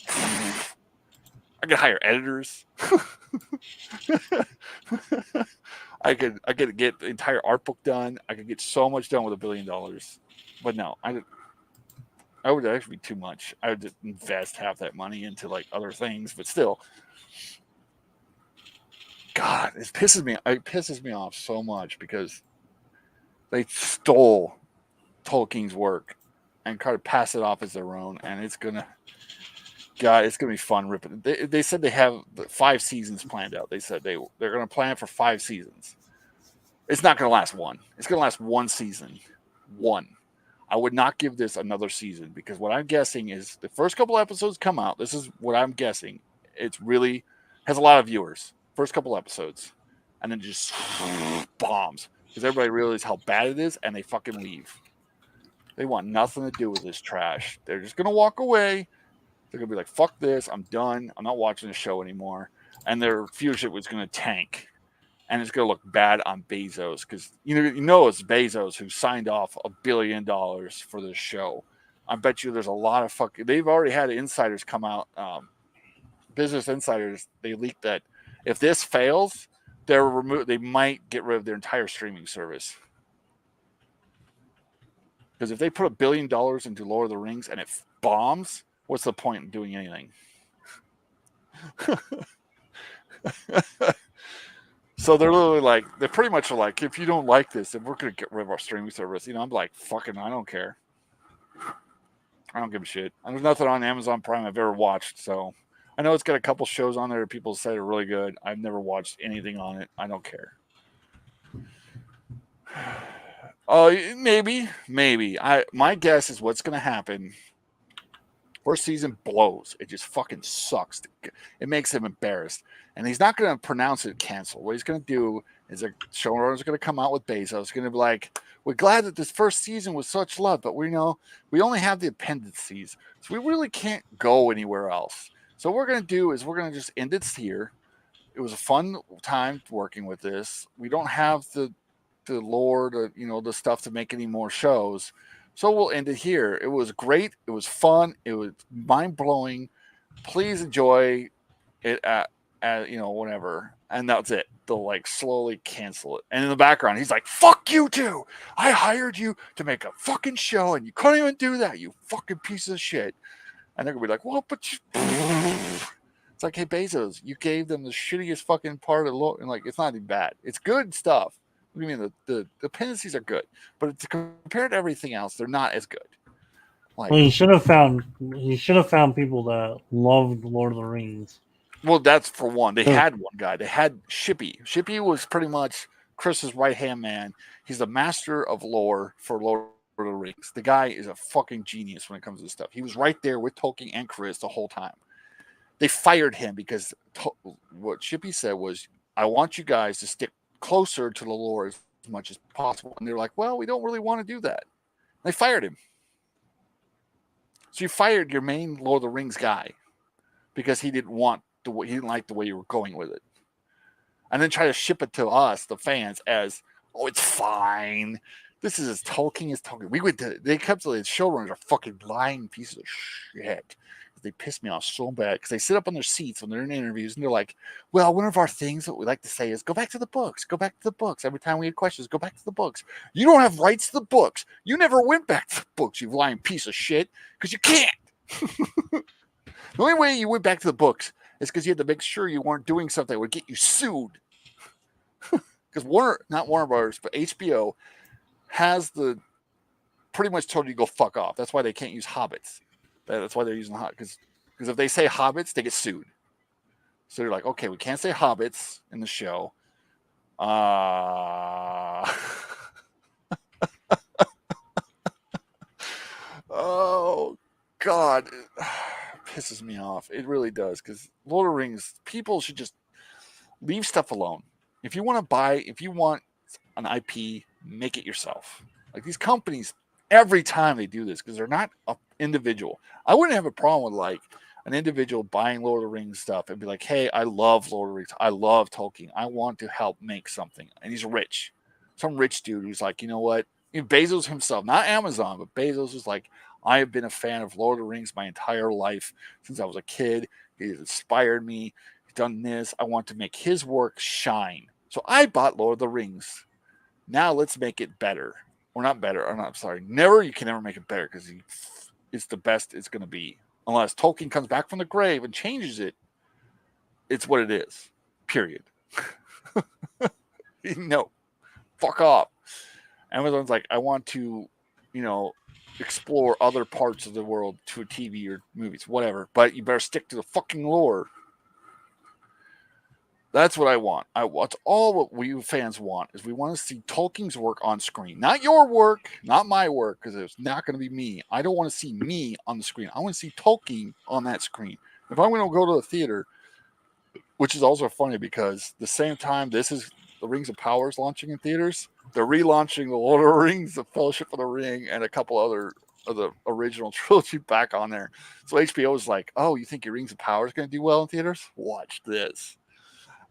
I could hire editors. I could get the entire art book done. I could get so much done with $1 billion. But no, I would actually be too much. I would just invest half that money into like other things, but still. God, it pisses me off so much because they stole Tolkien's work and try to pass it off as their own, and it's gonna be fun ripping. They said they have 5 seasons planned out. They said they're gonna plan it for 5 seasons. It's not gonna last one. It's gonna last 1 season. 1. I would not give this another season because what I'm guessing is the first couple episodes come out. This is what I'm guessing. It's really has a lot of viewers. First couple episodes, and then just bombs because everybody realizes how bad it is, and they fucking leave. They want nothing to do with this trash. They're just gonna walk away. They're gonna be like, "Fuck this! I'm done. I'm not watching the show anymore." And their viewership was gonna tank, and it's gonna look bad on Bezos because you know it's Bezos who signed off $1 billion for this show. I bet you there's a lot of fucking. They've already had insiders come out. Business insiders, they leaked that if this fails, they might get rid of their entire streaming service. Because if they put $1 billion into Lord of the Rings and it bombs, what's the point in doing anything? So they're literally like, they pretty much are like, if you don't like this, then we're going to get rid of our streaming service. I'm like, fucking, I don't care. I don't give a shit. And there's nothing on Amazon Prime I've ever watched, so I know it's got a couple shows on there that people say are really good. I've never watched anything on it. I don't care. Maybe. My guess is what's going to happen. First season blows. It just fucking sucks. It makes him embarrassed. And he's not going to pronounce it cancel. What he's going to do is a showrunner's going to come out with Bezos. It's going to be like, we're glad that this first season was such love, but we only have the appendices. So we really can't go anywhere else. So what we're going to do is we're going to just end it here. It was a fun time working with this. We don't have the lore, the stuff to make any more shows. So we'll end it here. It was great. It was fun. It was mind-blowing. Please enjoy it whatever. And that's it. They'll like slowly cancel it. And in the background, he's like, fuck you too. I hired you to make a fucking show and you couldn't even do that, you fucking piece of shit. And they're gonna be like, well, but it's like, hey, Bezos, you gave them the shittiest fucking part of the law, and like, it's not even bad. It's good stuff. What do you mean the dependencies are good, but compared to everything else, they're not as good. Like, well, he should have found people that loved Lord of the Rings. Well, that's for one. They had one guy. They had Shippy. Shippy was pretty much Chris's right hand man. He's the master of lore for Lord of the Rings. The guy is a fucking genius when it comes to this stuff. He was right there with Tolkien and Chris the whole time. They fired him because what Shippy said was, I want you guys to stick closer to the lore as much as possible. And they're like, well, we don't really want to do that. They fired him. So you fired your main Lord of the Rings guy because he didn't like the way you were going with it. And then try to ship it to us, the fans, as, oh, it's fine. This is as Tolkien as Tolkien. They kept the showrunners are fucking lying pieces of shit. They piss me off so bad because they sit up on their seats when they're in interviews and they're like, well, one of our things that we like to say is go back to the books. Go back to the books. Every time we had questions, go back to the books. You don't have rights to the books. You never went back to the books, you lying piece of shit, because you can't. The only way you went back to the books is because you had to make sure you weren't doing something that would get you sued. Because not Warner Brothers, but HBO has pretty much told you to go fuck off. That's why they can't use hobbits. That's why they're using because if they say hobbits, they get sued. So they're like, okay, we can't say hobbits in the show. Oh God, it pisses me off. It really does, because Lord of the Rings, people should just leave stuff alone. If you want an IP, make it yourself. Like these companies, every time they do this, because they're not an individual. I wouldn't have a problem with like an individual buying Lord of the Rings stuff and be like, hey, I love Lord of the Rings. I love Tolkien. I want to help make something. And he's rich. Some rich dude who's like, you know what? Bezos himself, not Amazon, but Bezos was like, I have been a fan of Lord of the Rings my entire life since I was a kid. It inspired me. He's done this. I want to make his work shine. So I bought Lord of the Rings. Now let's make it better. Or not better. I'm sorry. You can never make it better because it's the best it's going to be. Unless Tolkien comes back from the grave and changes it. It's what it is. Period. No. Fuck off. Amazon's like, I want to, explore other parts of the world to a TV or movies, whatever. But you better stick to the fucking lore. That's what I want. That's all what we fans want, is we want to see Tolkien's work on screen. Not your work, not my work, because it's not going to be me. I don't want to see me on the screen. I want to see Tolkien on that screen. If I'm going to go to the theater, which is also funny because the same time this is the Rings of Power is launching in theaters, they're relaunching the Lord of the Rings, the Fellowship of the Ring, and a couple other of the original trilogy back on there. So HBO is like, oh, you think your Rings of Power is going to do well in theaters? Watch this.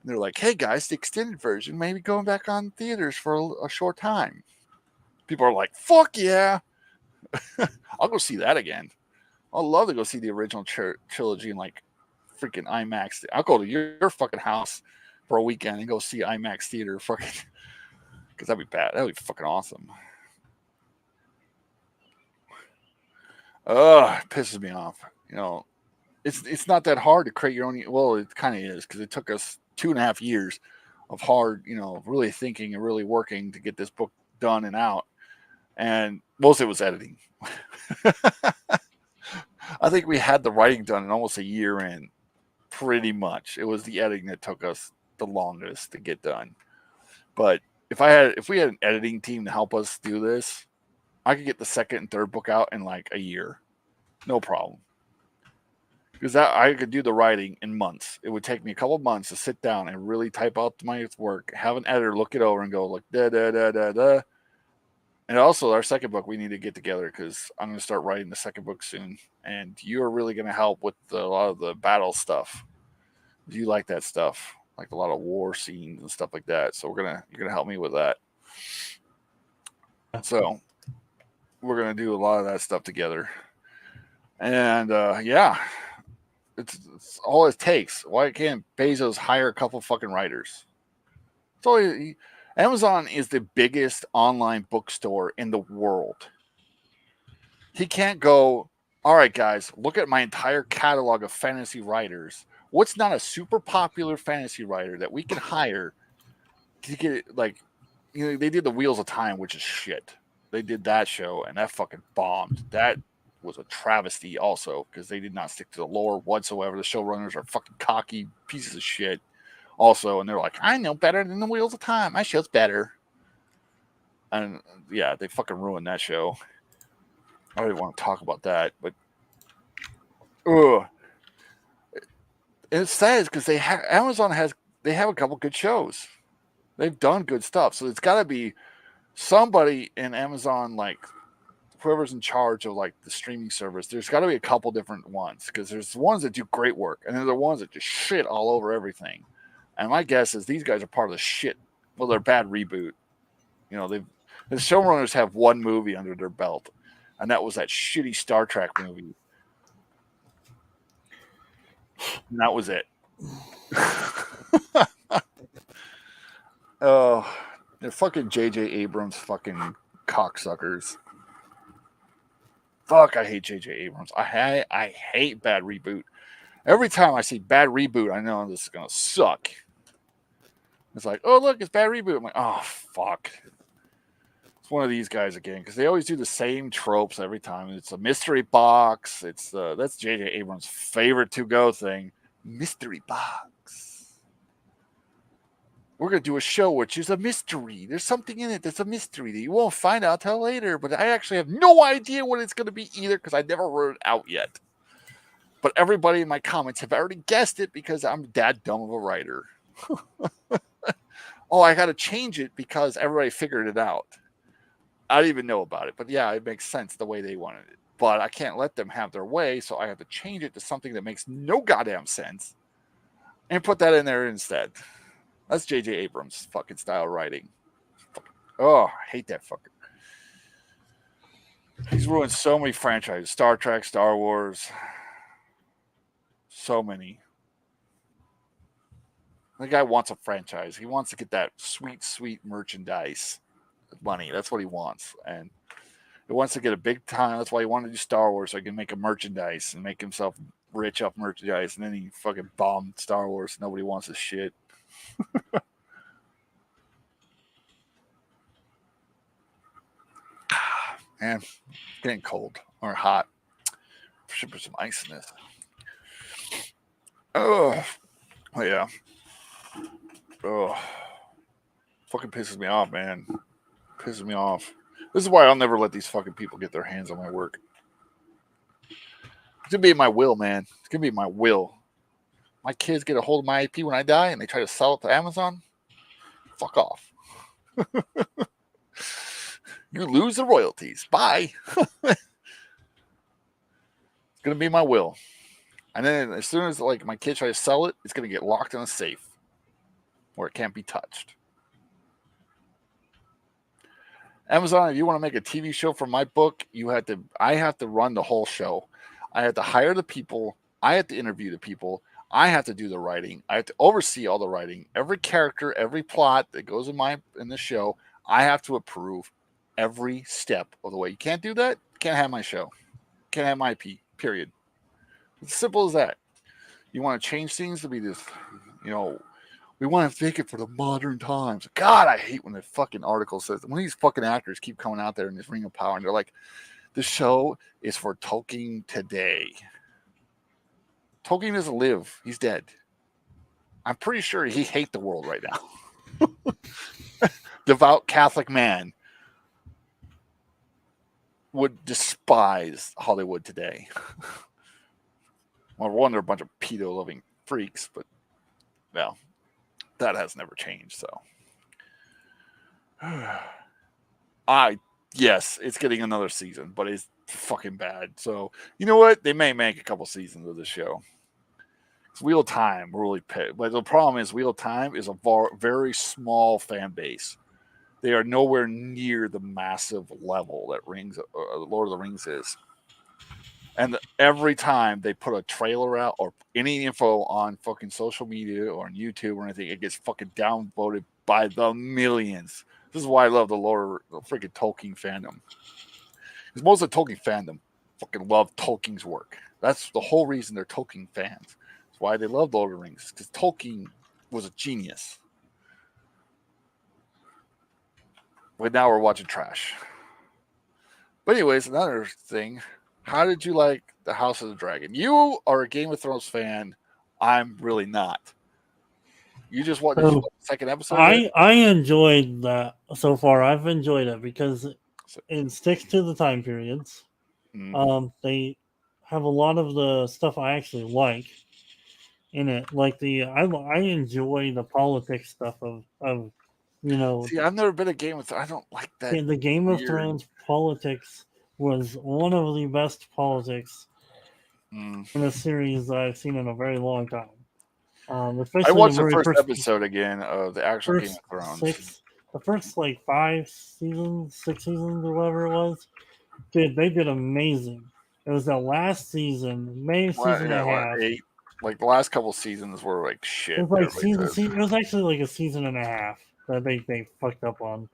And they're like, hey guys, the extended version may be going back on theaters for a short time. People are like, fuck yeah. I'll go see that again. I'd love to go see the original trilogy in like freaking IMAX. I'll go to your fucking house for a weekend and go see IMAX theater fucking, because that'd be bad. That'd be fucking awesome. It pisses me off. It's not that hard to create your own. Well, it kind of is, because it took us 2.5 years of hard, really thinking and really working to get this book done and out. And most of it was editing. I think we had the writing done in almost a year in, pretty much. It was the editing that took us the longest to get done. But if we had an editing team to help us do this, I could get the second and third book out in like a year. No problem. Because I could do the writing in months. It would take me a couple of months to sit down and really type out my work, have an editor look it over and go like da da da da da. And also our second book we need to get together, because I'm going to start writing the second book soon, and you are really going to help with a lot of the battle stuff. You like that stuff, like a lot of war scenes and stuff like that. So you're gonna help me with that. So we're gonna do a lot of that stuff together, and yeah. It's all it takes. Why can't Bezos hire a couple fucking writers? Amazon is the biggest online bookstore in the world. He can't go, all right, guys, look at my entire catalog of fantasy writers. What's not a super popular fantasy writer that we can hire to get it? Like, they did the Wheels of Time, which is shit. They did that show, and that fucking bombed. That was a travesty also, because they did not stick to the lore whatsoever. The showrunners are fucking cocky pieces of shit also, and they're like, I know better than the Wheels of Time. My show's better. And yeah, they fucking ruined that show. I don't even want to talk about that, but it's sad because Amazon have a couple good shows. They've done good stuff. So it's gotta be somebody in Amazon, like whoever's in charge of like the streaming service. There's got to be a couple different ones, because there's ones that do great work, and then there are ones that just shit all over everything. And my guess is these guys are part of the shit. Well, they're bad reboot. The showrunners have one movie under their belt, and that was that shitty Star Trek movie. And that was it. Oh, they're fucking J.J. Abrams fucking cocksuckers. Fuck, I hate J.J. Abrams. I hate bad reboot. Every time I see bad reboot, I know this is going to suck. It's like, oh, look, it's bad reboot. I'm like, oh, fuck. It's one of these guys again, because they always do the same tropes every time. It's a mystery box. That's J.J. Abrams' favorite to-go thing. Mystery box. We're going to do a show which is a mystery. There's something in it that's a mystery that you won't find out till later. But I actually have no idea what it's going to be either, because I never wrote it out yet. But everybody in my comments have already guessed it because I'm that dumb of a writer. Oh, I got to change it because everybody figured it out. I didn't even know about it, but yeah, it makes sense the way they wanted it. But I can't let them have their way, so I have to change it to something that makes no goddamn sense and put that in there instead. That's J.J. Abrams' fucking style writing. Oh, I hate that fucker. He's ruined so many franchises. Star Trek, Star Wars. So many. The guy wants a franchise. He wants to get that sweet, sweet merchandise money. That's what he wants. And he wants to get a big time. That's why he wanted to do Star Wars, so he can make a merchandise and make himself rich off merchandise. And then he fucking bombed Star Wars. Nobody wants his shit. Man, getting cold or hot. Should put some ice in this. Oh, yeah. Oh, fucking pisses me off, man. Pisses me off. This is why I'll never let these fucking people get their hands on my work. It's gonna be in my will, man. It's gonna be in my will. My kids get a hold of my IP when I die and they try to sell it to Amazon. Fuck off. You lose the royalties. Bye. It's gonna be my will. And then as soon as like my kids try to sell it, it's gonna get locked in a safe where it can't be touched. Amazon, if you want to make a TV show for my book, I have to run the whole show. I have to hire the people. I have to interview the people. I have to do the writing. I have to oversee all the writing. Every character, every plot that goes in the show, I have to approve every step of the way. You can't do that. You can't have my show. You can't have my IP. Period. It's simple as that. You want to change things to be this, we want to make it for the modern times. God, I hate when the fucking article says, when these fucking actors keep coming out there in this Ring of Power and they're like, the show is for Tolkien today. Tolkien doesn't live. He's dead. I'm pretty sure he hates the world right now. Devout Catholic man would despise Hollywood today. Well, one, they're a bunch of pedo-loving freaks, but, well, that has never changed, so. Yes, it's getting another season, but it's fucking bad. So, you know what? They may make a couple seasons of this show. Wheel of Time really pit. But the problem is Wheel of Time is a very small fan base. They are nowhere near the massive level that Lord of the Rings is. And every time they put a trailer out or any info on fucking social media or on YouTube or anything, it gets fucking downvoted by the millions. This is why I love the freaking Tolkien fandom. Because most of the Tolkien fandom fucking love Tolkien's work. That's the whole reason they're Tolkien fans. That's why they love Lord of the Rings. Because Tolkien was a genius. But now we're watching trash. But anyways, another thing. How did you like the House of the Dragon? You are a Game of Thrones fan. I'm really not. You just watched the second episode? I enjoyed that so far. I've enjoyed it because it sticks to the time periods. Mm-hmm. They have a lot of the stuff I actually like in it. Like I enjoy the politics stuff of See, I've never been a Game of Thrones. I don't like that. The Game of Thrones politics was one of the best politics in a series that I've seen in a very long time. I watched the first episode again of the actual Game of Thrones. The first 6 seasons or whatever it was, dude, they did amazing. It was the last season, maybe season and a half. 8. Like the last couple seasons were like shit. It was like it was actually like a season and a half that they fucked up on.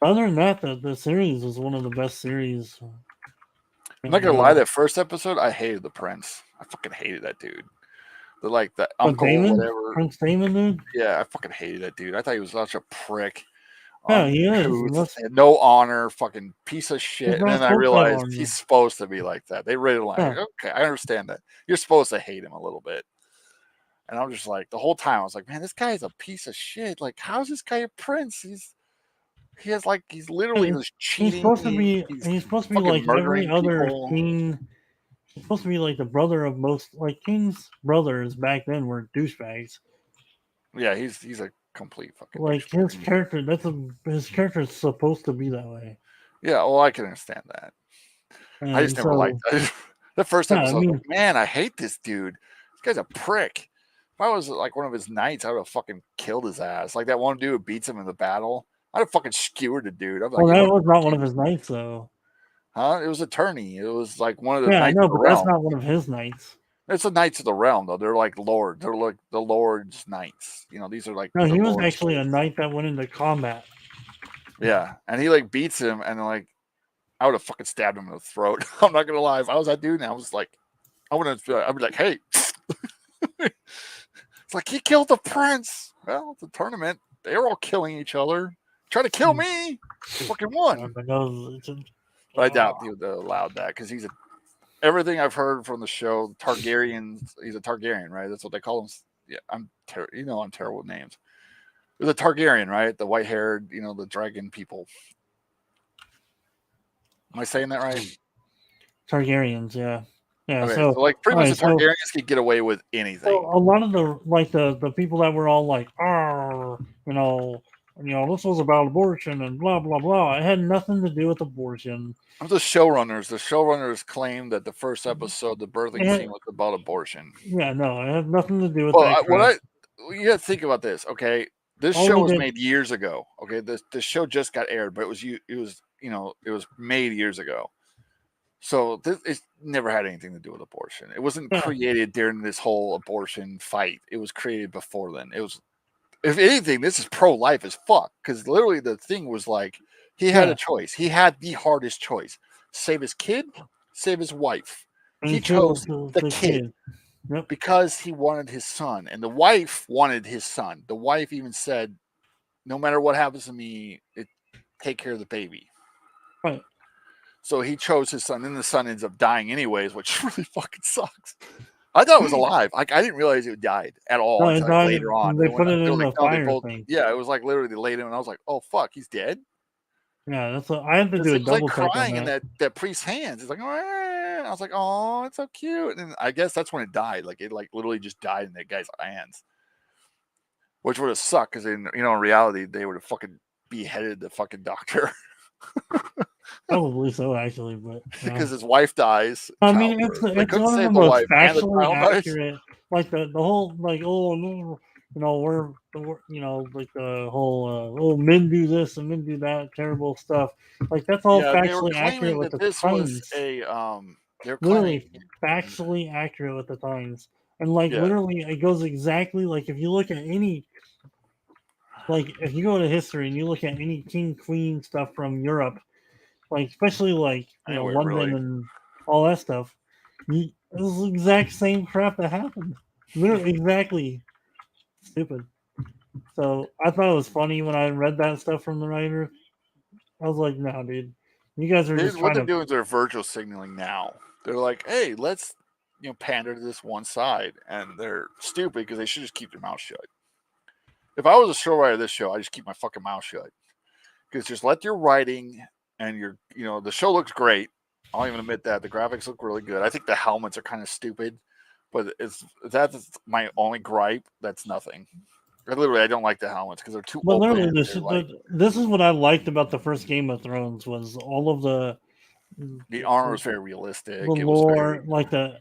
Other than that, the series was one of the best series. I'm not gonna lie, that first episode, I hated the prince. I fucking hated that dude. The uncle, Daemon? whatever. Prince Daemon, dude? Yeah, I fucking hated that dude. I thought he was such a prick. Yeah, he is. No honor, fucking piece of shit. And then I realized he's supposed to be like that. They really okay, I understand that. You're supposed to hate him a little bit. And I'm just like, the whole time I was like, man, this guy is a piece of shit. Like, how's this guy a prince? He has like he's literally just He's cheating. supposed to be. He's supposed to be fucking like every murdering other people. king. He's supposed to be like the brother of most. Like King's brothers back then were douchebags. Yeah, he's a complete fucking Like douchebag. his character. His character is supposed to be that way. Yeah, well, I can understand that. I just And never so, liked that. The first yeah, I episode, I was mean, like, man, I hate this dude. This guy's a prick. If I was like one of his knights, I would have fucking killed his ass. Like that one dude who beats him in the battle. I'd have fucking skewered the dude. I'm like, well, you that was not one motherfucking- of his knights, though. huh? It was a tourney. It was like one of the Yeah, I knights of know, the but that's realm. not one of his knights. It's the knights of the realm, though. They're like lord. They're like the lord's knights. You know, these are like No, the he was lord's actually a knights. knight that went into combat. Yeah, and he like beats him, and like I would have fucking stabbed him in the throat. I'm not gonna lie. If I was that dude, and I was like, I'd be like, hey, it's like he killed the prince. Well, it's a tournament. They were all killing each other. Try to kill me. Fucking won. But no, it's But I doubt he would have allowed that because he's a. Everything I've heard from the show, Targaryens. He's a Targaryen, right? That's what they call him. Yeah, I'm terrible with names. It was a Targaryen, right? The white-haired, the dragon people. Am I saying that right? Targaryens, yeah. Yeah, Okay, so so like pretty much alright, the Targaryens could get away with anything. So a lot of the people that were all like, this was about abortion and blah blah blah. It had nothing to do with abortion. The showrunners. The showrunners claimed that the first episode, the birthing Yeah. scene, was about abortion. Yeah, no, it had nothing to do with Well, that. you got to think about this. Okay, this All show we was did- made years ago. Okay, this show just got aired, but it was made years ago. So it never had anything to do with abortion. It wasn't Yeah. created during this whole abortion fight. It was created before then. It was, if anything, this is pro-life as fuck. Because literally the thing was like, he had Yeah. a choice. He had the hardest choice: save his kid, save his wife. and He killed chose the kid Yep. because he wanted his son, and the wife wanted his son. The wife even said, "No matter what happens to me, take care of the baby." Right. So he chose his son, and the son ends up dying anyways, which really fucking sucks. I thought it was alive. Like I didn't realize it died at all No, it until died- later on. they When put it they in were the like, no, they fire thing. Yeah, it was like literally they laid him, and I was like, "Oh fuck, he's dead." Yeah, that's what I had to It's do a like double check crying on in that. that priest's hands. It's like, "Ah." I was like, "Oh, it's so cute." And I guess that's when it died. Like it like literally just died in that guy's hands, which would have sucked because in reality they would have fucking beheaded the fucking doctor Probably so, actually, but because his wife dies. I mean, childbirth. it's They it's couldn't one of the save most wife and the factually child dies. accurate. Like the whole like we're like the whole men do this and men do that terrible stuff. Like that's all Yeah, they were factually accurate claiming with that the this was times. a they're Literally claiming factually accurate with the times, and like Yeah. literally it goes exactly like if you look at any. Like if you go to history and you look at any king queen stuff from Europe, like especially like Anyway, London really. and all that stuff, it was the exact same crap that happened. Literally exactly stupid. So I thought it was funny when I read that stuff from the writer. I was like, no, dude, you guys are just What trying they're to. doing is they're virtual signaling now. They're like, hey, let's pander to this one side, and they're stupid because they should just keep their mouth shut. If I was a show writer of this show, I just keep my fucking mouth shut. Because just let your writing and the show looks great. I'll even admit that the graphics look really good. I think the helmets are kind of stupid, but that's my only gripe. That's nothing. I don't like the helmets because they're too But open. literally, They're like, this is what I liked about the first Game of Thrones was all of the armor was very realistic. the It was lore, very, like the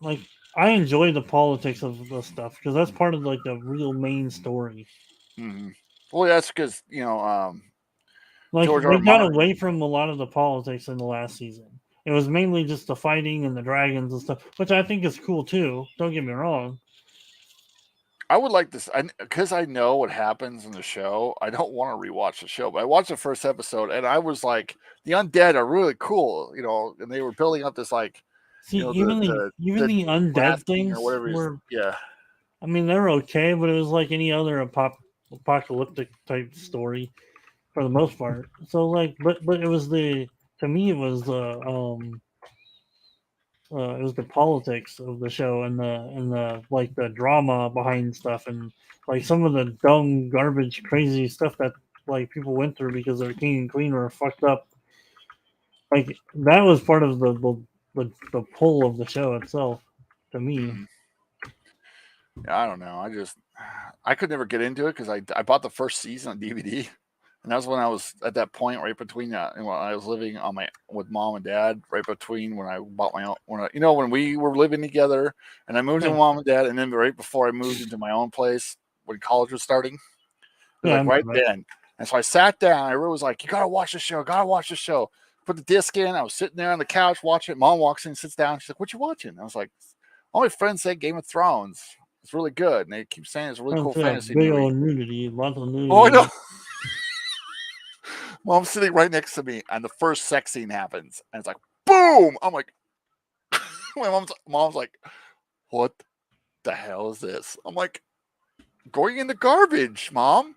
like I enjoy the politics of the stuff because that's part of like the real main story. Mhm. Well, that's because Like George they R. R. got Martin- away from a lot of the politics in the last season. It was mainly just the fighting and the dragons and stuff, which I think is cool too. Don't get me wrong. I would like this because I know what happens in the show. I don't want to rewatch the show, but I watched the first episode and I was like, the undead are really cool, and they were building up this like, See, the even the undead Wrath King things or whatever. were. Yeah, I mean, they're okay, but it was like any other apocalyptic type story for the most part. So like, but it was to me it was it was the politics of the show and the like the drama behind stuff and like some of the dumb garbage crazy stuff that like people went through because their king and queen were fucked up. Like that was part of the pull of the show itself to me. Mm. Yeah, I don't know. I could never get into it because I bought the first season on DVD, and that was when I was at that point right between and when I was living on with mom and dad, right between when I bought my own when we were living together, and I moved in with mom and dad, and then right before I moved into my own place when college was starting, it was Yeah, like right then. And so I sat down. I was like, "You gotta watch the show. Gotta watch the show." Put the disc in. I was sitting there on the couch watching it. Mom walks in, sits down. She's like, "What you watching?" I was like, "All my friends say Game of Thrones. It's really good, and they keep saying it's a really cool fantasy big movie." old nudity, lots of nudity. Oh, I know. Mom's sitting right next to me, and the first sex scene happens, and it's like, boom! I'm like, my mom's like, "What the hell is this?" I'm like, "Going in the garbage, Mom.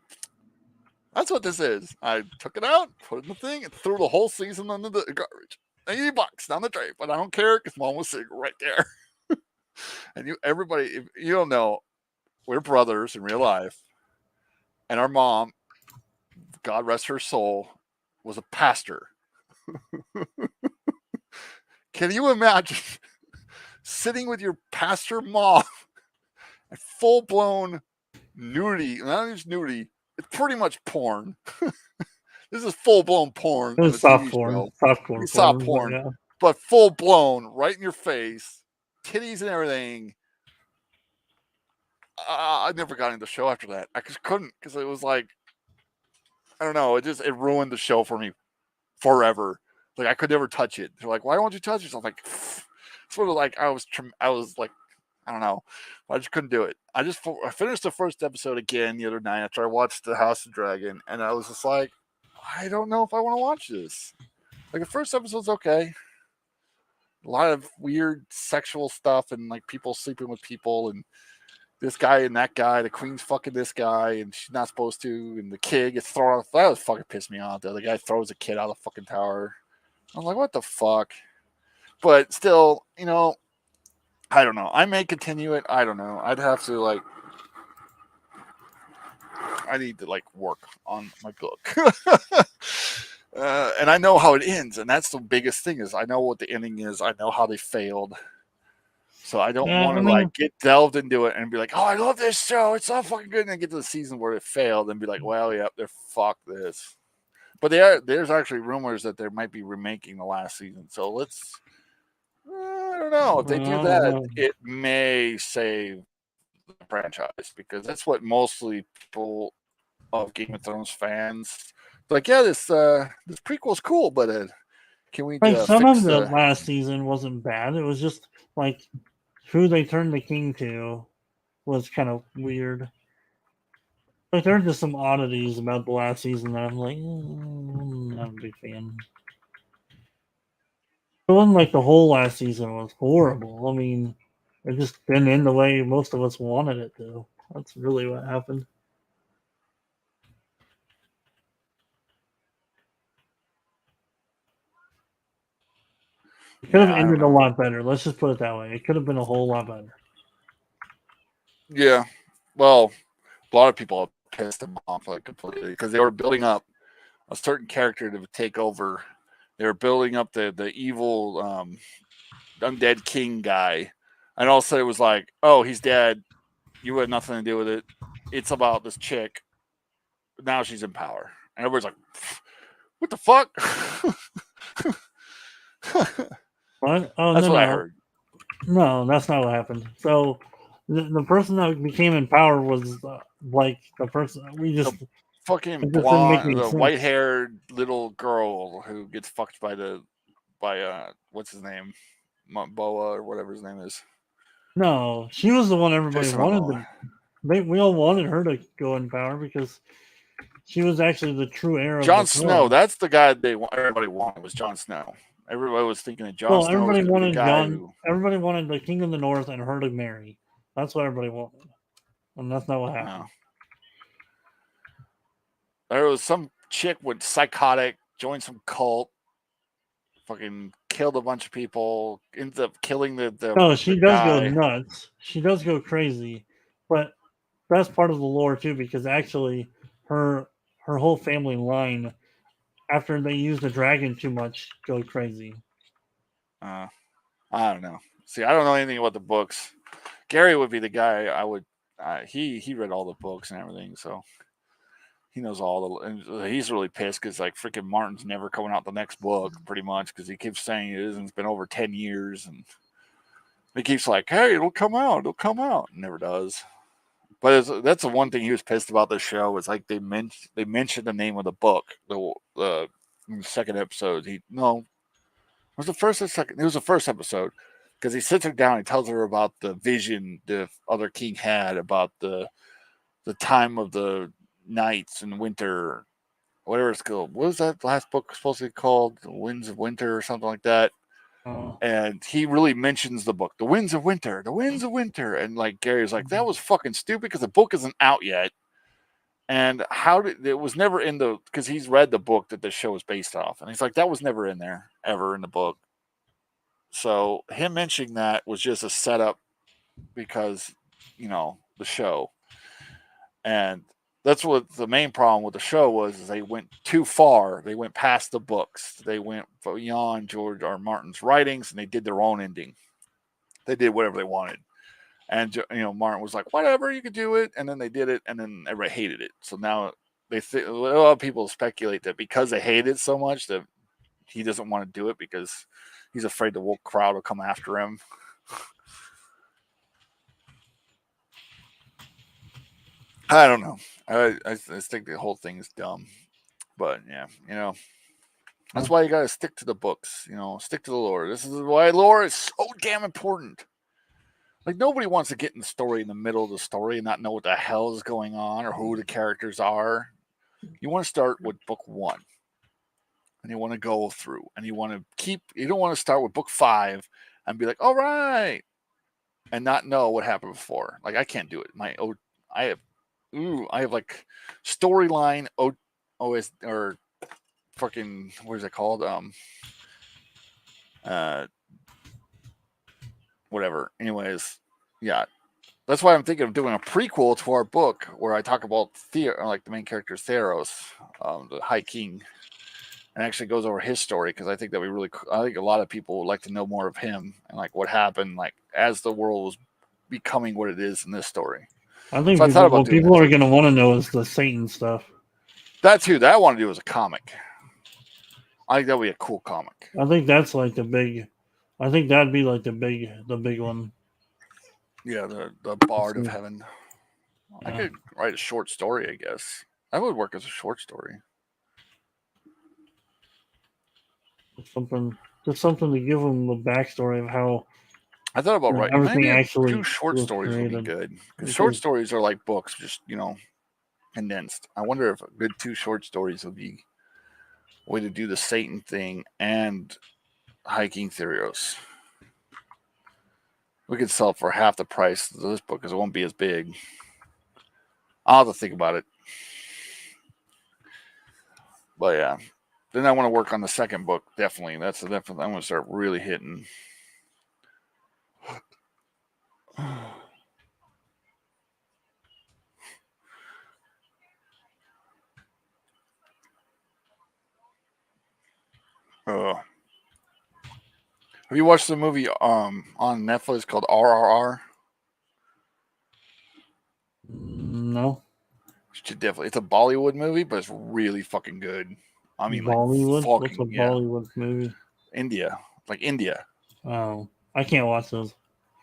That's what this is." I took it out, put it in the thing, and threw the whole season into the garbage. $80 down the drain, but I don't care because Mom was sitting right there. And everybody, if you don't know, we're brothers in real life, and our mom, God rest her soul, was a pastor. Can you imagine sitting with your pastor mom and full blown nudity? Not just nudity, it's pretty much porn. This is full blown porn. It was soft porn, Soft porn, yeah. but full blown, right in your face, titties and everything. I never got into the show after that. I just couldn't because it was like, I don't know. It ruined the show for me forever. Like I could never touch it. They're like, "Why won't you touch it?" I'm like, sort of like I was like, I don't know. I just couldn't do it. I finished the first episode again the other night after I watched The House of Dragon, and I was just like, I don't know if I want to watch this. Like the first episode's okay. A lot of weird sexual stuff and like people sleeping with people and this guy and that guy, the queen's fucking this guy, and she's not supposed to, and the kid gets thrown off. That was fucking pissed me off. The other guy throws a kid out of the fucking tower. I was like, what the fuck? But still, I don't know. I may continue it. I don't know. I'd have to I need to work on my book. And I know how it ends, and that's the biggest thing is I know what the ending is. I know how they failed. So I don't want to get delved into it and be like, "Oh, I love this show. It's so fucking good." And then get to the season where it failed and be like, "Well, yeah, they're fuck this." But there's actually rumors that they might be remaking the last season. So I don't know if they do that, it may save the franchise because that's what mostly people of Game of Thrones fans like. Yeah, this prequel's cool, but can we? Some of the last season wasn't bad. It was just like who they turned the king to was kind of weird. Like there are just some oddities about the last season that I'm like, I'm not a big fan. It wasn't like the whole last season was horrible. I mean, it just didn't end the way most of us wanted it to. That's really what happened. It could have ended a lot better. Let's just put it that way. It could have been a whole lot better. Yeah. Well, a lot of people pissed them off completely because they were building up a certain character to take over. They were building up the evil undead king guy. And all of a sudden it was like, oh, he's dead. You had nothing to do with it. It's about this chick. Now she's in power. And everybody's like, what the fuck? What? Oh, that's what I heard. No, that's not what happened. So the person that became in power was the person we just the fucking blonde, the white-haired little girl who gets fucked by what's his name, Boa or whatever his name is. No, she was the one everybody wanted. We all wanted her to go in power because she was actually the true heir of Jon Snow. That's the guy everybody wanted was Jon Snow. Everybody was thinking of Jon Snow. Everybody wanted everybody wanted the King of the North and her to marry. That's what everybody wanted, and that's not what happened. No. There was some chick with psychotic, joined some cult, fucking killed a bunch of people, ends up killing the No, she the does go guy. nuts. She does go crazy, but that's part of the lore too, because actually, her whole family line, after they use the dragon too much, go crazy. I don't know. See, I don't know anything about the books. Gary would be the guy I would. He read all the books and everything, so he knows all the. And he's really pissed because like freaking Martin's never coming out the next book, pretty much, because he keeps saying it is, and it's been over 10 years, and he keeps like, "Hey, it'll come out, and never does." But that's the one thing he was pissed about the show is like they mentioned the name of the book, the second episode. It was the first or second. It was the first episode because he sits her down. He tells her about the vision the other king had about the time of the nights and winter, whatever it's called. What was that last book supposed to be called? The Winds of Winter or something like that. And he really mentions the book, The Winds of Winter, The Winds of Winter. And like Gary's like, that was fucking stupid because the book isn't out yet. And it was never in because he's read the book that the show is based off. And he's like, that was never in there ever in the book. So him mentioning that was just a setup because, the show. And that's what the main problem with the show was, is they went too far. They went past the books. They went beyond George R. Martin's writings, and they did their own ending. They did whatever they wanted. And, Martin was like, whatever, you could do it. And then they did it, and then everybody hated it. So now a lot of people speculate that because they hate it so much that he doesn't want to do it because he's afraid the woke crowd will come after him. I don't know. I think the whole thing is dumb. But, yeah, that's why you got to stick to the books, stick to the lore. This is why lore is so damn important. Like, nobody wants to get in the story in the middle of the story and not know what the hell is going on or who the characters are. You want to start with book 1. And you want to go through. And you don't want to start with book 5 and be like, all right. And not know what happened before. Like, I can't do it. I have like storyline OS or fucking, what is it called? Whatever. Anyways, yeah. That's why I'm thinking of doing a prequel to our book where I talk about like the main character Theros, the High King, and actually goes over his story because I think that I think a lot of people would like to know more of him and like what happened like as the world was becoming what it is in this story. I think what people are going to want to know is the Satan stuff. That too. That I want to do as a comic. I think that would be a cool comic. I think that's like the big. I think that'd be like the big one. Yeah, the Bard of Heaven. I could write a short story, I guess. That would work as a short story. Just something to give them the backstory of how. I thought about writing everything actually 2 short stories would be good. Because short stories are like books, just condensed. I wonder if a good 2 short stories would be a way to do the Satan thing and High King Theros. We could sell it for half the price of this book because it won't be as big. I'll have to think about it. But yeah. Then I want to work on the second book, definitely. I'm going to start really hitting. Have you watched the movie on Netflix called RRR? No. Definitely. It's a Bollywood movie, but it's really fucking good. I mean, Bollywood? Like, what's a Bollywood movie? India. Like India. Oh, I can't watch those.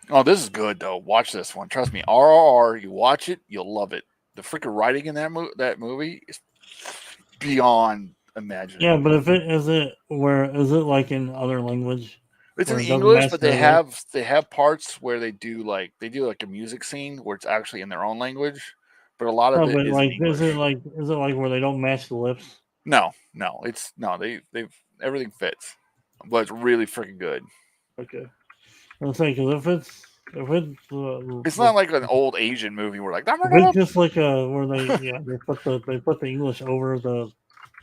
Oh, this is good though. Watch this one. Trust me. RRR. You watch it, you'll love it. The freaking writing in that movie is beyond imaginable. Yeah, but is it like in other language? It's in English, but they have parts where they do like a music scene where it's actually in their own language. But a lot of it is like, in English. Is it like where they don't match the lips? No. They've everything fits, but it's really freaking good. Okay. I was saying, because it's not like an old Asian movie where like it's just like where they put the English over the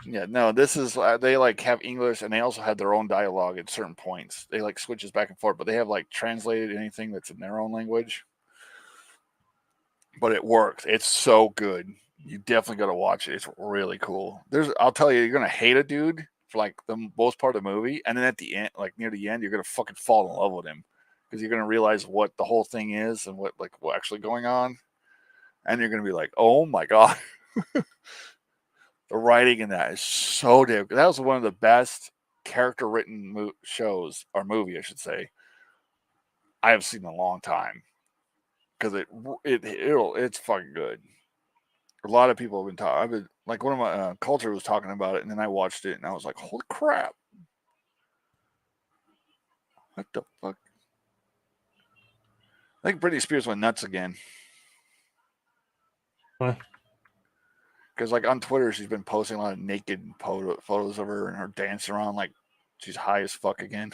Yeah, no, this is they like have English and they also have their own dialogue at certain points. They like switches back and forth, but they have like translated anything that's in their own language. But it works. It's so good. You definitely got to watch it. It's really cool. I'll tell you, you're gonna hate a dude for like the most part of the movie, and then at the end, like near the end, you're gonna fucking fall in love with him because you're gonna realize what the whole thing is and what actually going on, and you're gonna be like, oh my god. The writing in that is so damn good. That was one of the best character written shows or movie, I should say, I have seen in a long time because it's fucking good. A lot of people have been talking. I've been like one of my culture was talking about it, and then I watched it, and I was like, "Holy crap! What the fuck?" I think Britney Spears went nuts again. Why? Because like on Twitter, she's been posting a lot of naked photos of her and her dancing around like she's high as fuck again.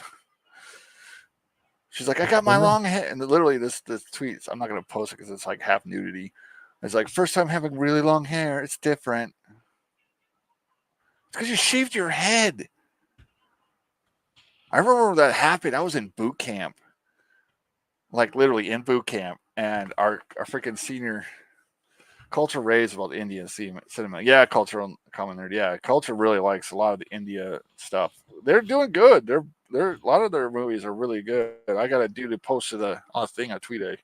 She's like, I got my long hair, and literally this tweet. I'm not gonna post it because it's like half nudity. It's like first time having really long hair. It's different. It's because you shaved your head. I remember when that happened. I was in boot camp, like literally in boot camp, and our freaking senior. Culture raves about the India cinema. Yeah, Culture on Common Nerd. Yeah, Culture really likes a lot of the India stuff. They're doing good. They're a lot of their movies are really good. I got a dude who posted on a thing, a tweet I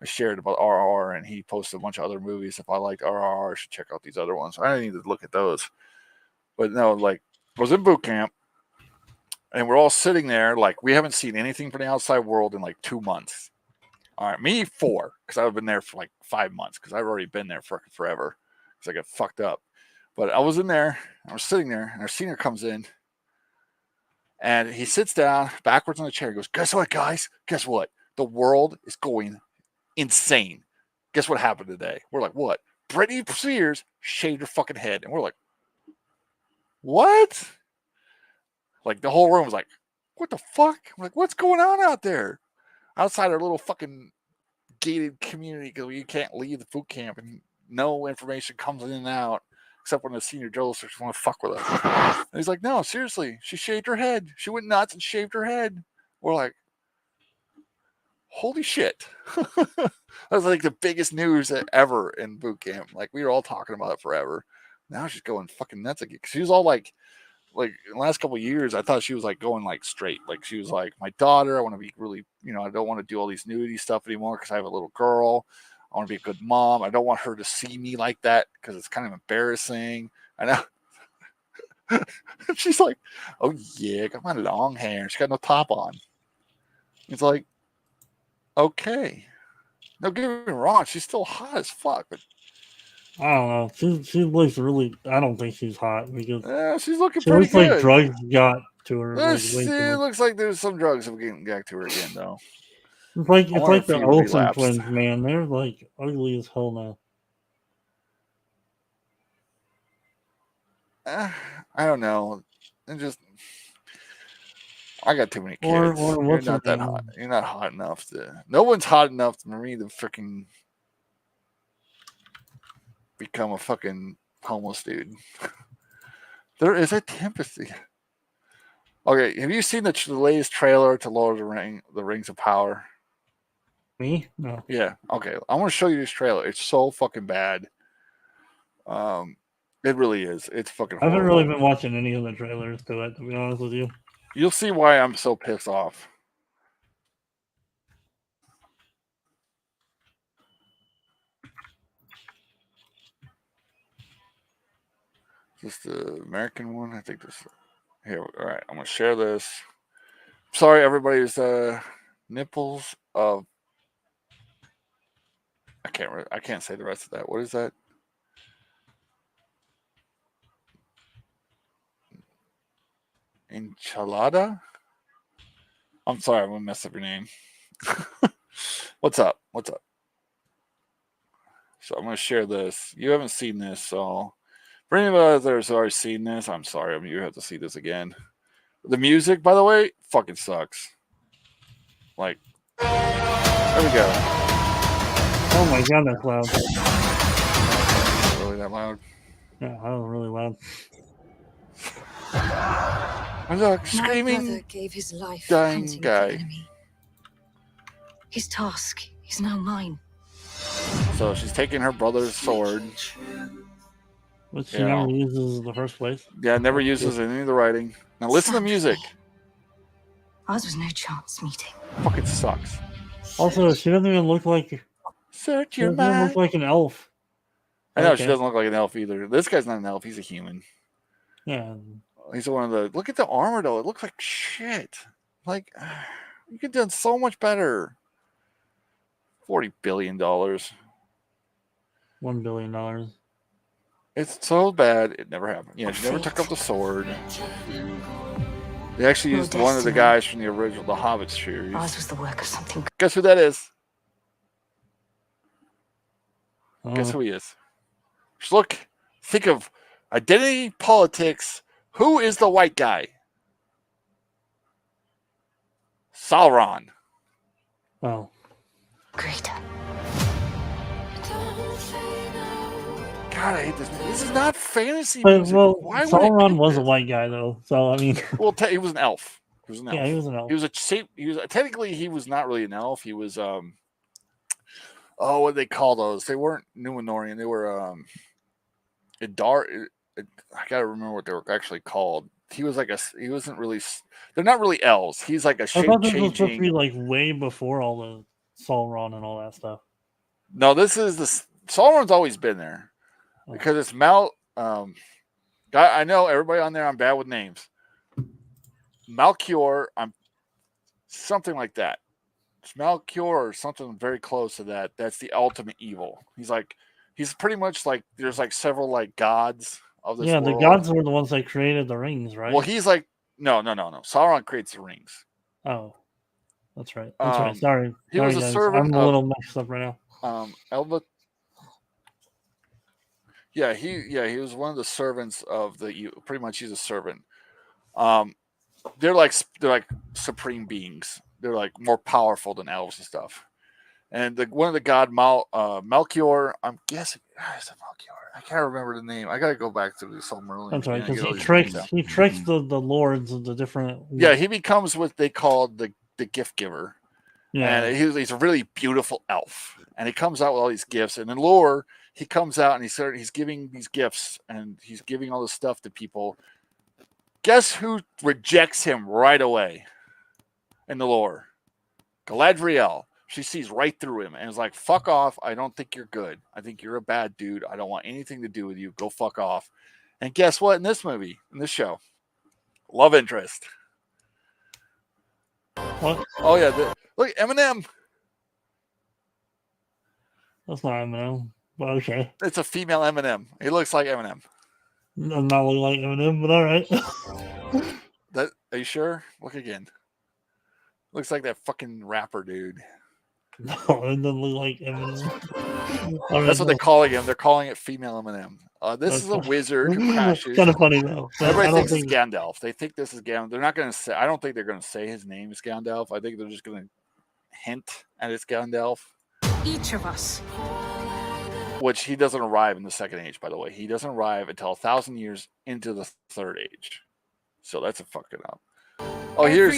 shared about RRR, and he posted a bunch of other movies. If I liked RRR, I should check out these other ones. I need to look at those. But no, like I was in boot camp, and we're all sitting there like we haven't seen anything from the outside world in like 2 months. All right, me 4, because I've been there for like 5 months, because I've already been there for forever, because I got fucked up. But I was in there, I was sitting there, and our senior comes in, and he sits down backwards on the chair. He goes, guess what, guys? Guess what? The world is going insane. Guess what happened today? We're like, what? Britney Spears shaved her fucking head. And we're like, what? Like, the whole room was like, what the fuck? I'm like, what's going on out there? Outside our little fucking gated community, because you can't leave the boot camp and no information comes in and out except when the senior Joe starts want to fuck with us. And he's like, no, seriously, she shaved her head. She went nuts and shaved her head. We're like, holy shit. That was like the biggest news ever in boot camp. Like we were all talking about it forever. Now she's going fucking nuts again. She was all like in the last couple of years, I thought she was like going like straight. Like she was like, my daughter, I want to be really, I don't want to do all these nudity stuff anymore because I have a little girl. I want to be a good mom. I don't want her to see me like that because it's kind of embarrassing. I know. She's like, oh yeah, I got my long hair. She got no top on. It's like, okay. No, get me wrong. She's still hot as fuck, but I don't know. She looks really. I don't think she's hot because she's looking she pretty looks good. like drugs got to her. It looks like there's some drugs that are getting back to her again, though. It's like the Olsen twins, man. They're like ugly as hell now. I don't know. I got too many kids. You're not that hot. You're not hot enough to. No one's hot enough for me to freaking become a fucking homeless dude. There is a temperature. Okay, have you seen the latest trailer to Lord of the Rings of Power? Me? No. Yeah. Okay. I want to show you this trailer. It's so fucking bad. It really is. It's fucking horrible. I haven't really been watching any of the trailers to it, to be honest with you. You'll see why I'm so pissed off. Is this the American one? I think this. Here, all right. I'm gonna share this. Sorry, everybody's nipples of. I can't say the rest of that. What is that? Enchilada? I'm sorry, I'm gonna mess up your name. What's up? So I'm gonna share this. You haven't seen this, so for anybody that's already seen this, I'm sorry. You have to see this again. The music, by the way, fucking sucks. Like, there we go. Oh my god, that's loud. Really that loud? Yeah, that was really loud. And look, My screaming. brother gave his life dying hunting guy. the enemy. His task is now mine. So she's taking her brother's sword. Which she You never know. uses in the first place. Yeah, never uses any of the writing. Now listen to the music. Ours was no chance meeting. Fucking sucks. Also, she doesn't even look like Search she your doesn't even mind. look like an elf. I know Okay. she doesn't look like an elf either. This guy's not an elf. He's a human. Yeah. He's one of the. Look at the armor though. It looks like shit. Like you could have done so much better. $40 billion. $1 billion. It's so bad. It never happened. Yeah, she never took up the sword. They actually used one of the guys from the original The Hobbit series. Ours was the work of something. Guess who that is? Oh, Guess who he is? Just look. Think of identity politics. Who is the white guy? Sauron. oh. Greater. God, I hate this. This is not fantasy But, music. well, Why would Sauron it do was a this? white guy though, so I mean, Well, he was an elf. He was an elf. yeah, he was an elf. He was a shape. He was technically he was not really an elf. He was oh, what do they call those? They weren't Numenorian. They were Idar. I gotta remember what they were actually called. He was like he wasn't really. They're not really elves. He's like a I shape thought this was supposed to be changing. like way before all the Sauron and all that stuff. No, this is the Sauron's always been there because it's I know everybody on there. I'm bad with names. Malchior. I'm something like that. It's Malchior or something very close to that. That's the ultimate evil. He's pretty much like there's like several like gods of this Yeah, world. the gods were the ones that created the rings, right? Well, he's like no. Sauron creates the rings. Oh, that's right. That's right. Um, Sorry, he was Sorry, a guys. servant I'm a of- little mixed up right now. Elba. Yeah, he was one of the servants of pretty much he's a servant. They're like supreme beings. They're like more powerful than elves and stuff. And one of the god Melchior, I'm guessing is it Melchior? I can't remember the name. I gotta go back to the Silmarillion. That's right, again and because get all he these tricks names down. he tricks the lords of the different. Yeah, he becomes what they call the gift giver. yeah. And he's a really beautiful elf. And he comes out with all these gifts. And in lore, he comes out and he's giving these gifts and he's giving all this stuff to people. Guess who rejects him right away in the lore? Galadriel. She sees right through him and is like, fuck off. I don't think you're good. I think you're a bad dude. I don't want anything to do with you. Go fuck off. And guess what? In this movie, in this show, love interest. What? Oh, yeah. Look, Eminem. That's not Eminem, but okay. It's a female Eminem. He looks like Eminem. I'm not looking like Eminem, but all right. Are you sure? Look again. Looks like that fucking rapper dude. No, it doesn't look like Eminem. All right, That's what no. they're calling him. They're calling it female Eminem. This is a Okay. wizard who crashes. Kind of funny though. but I Everybody don't thinks think it's Gandalf. They think this is Gandalf. They're not going to say. I don't think they're going to say his name is Gandalf. I think they're just going to hint at it's Gandalf, Each of us. which he doesn't arrive in the second age. By the way, he doesn't arrive until 1,000 years into the third age. So that's a fucking up. Oh, here's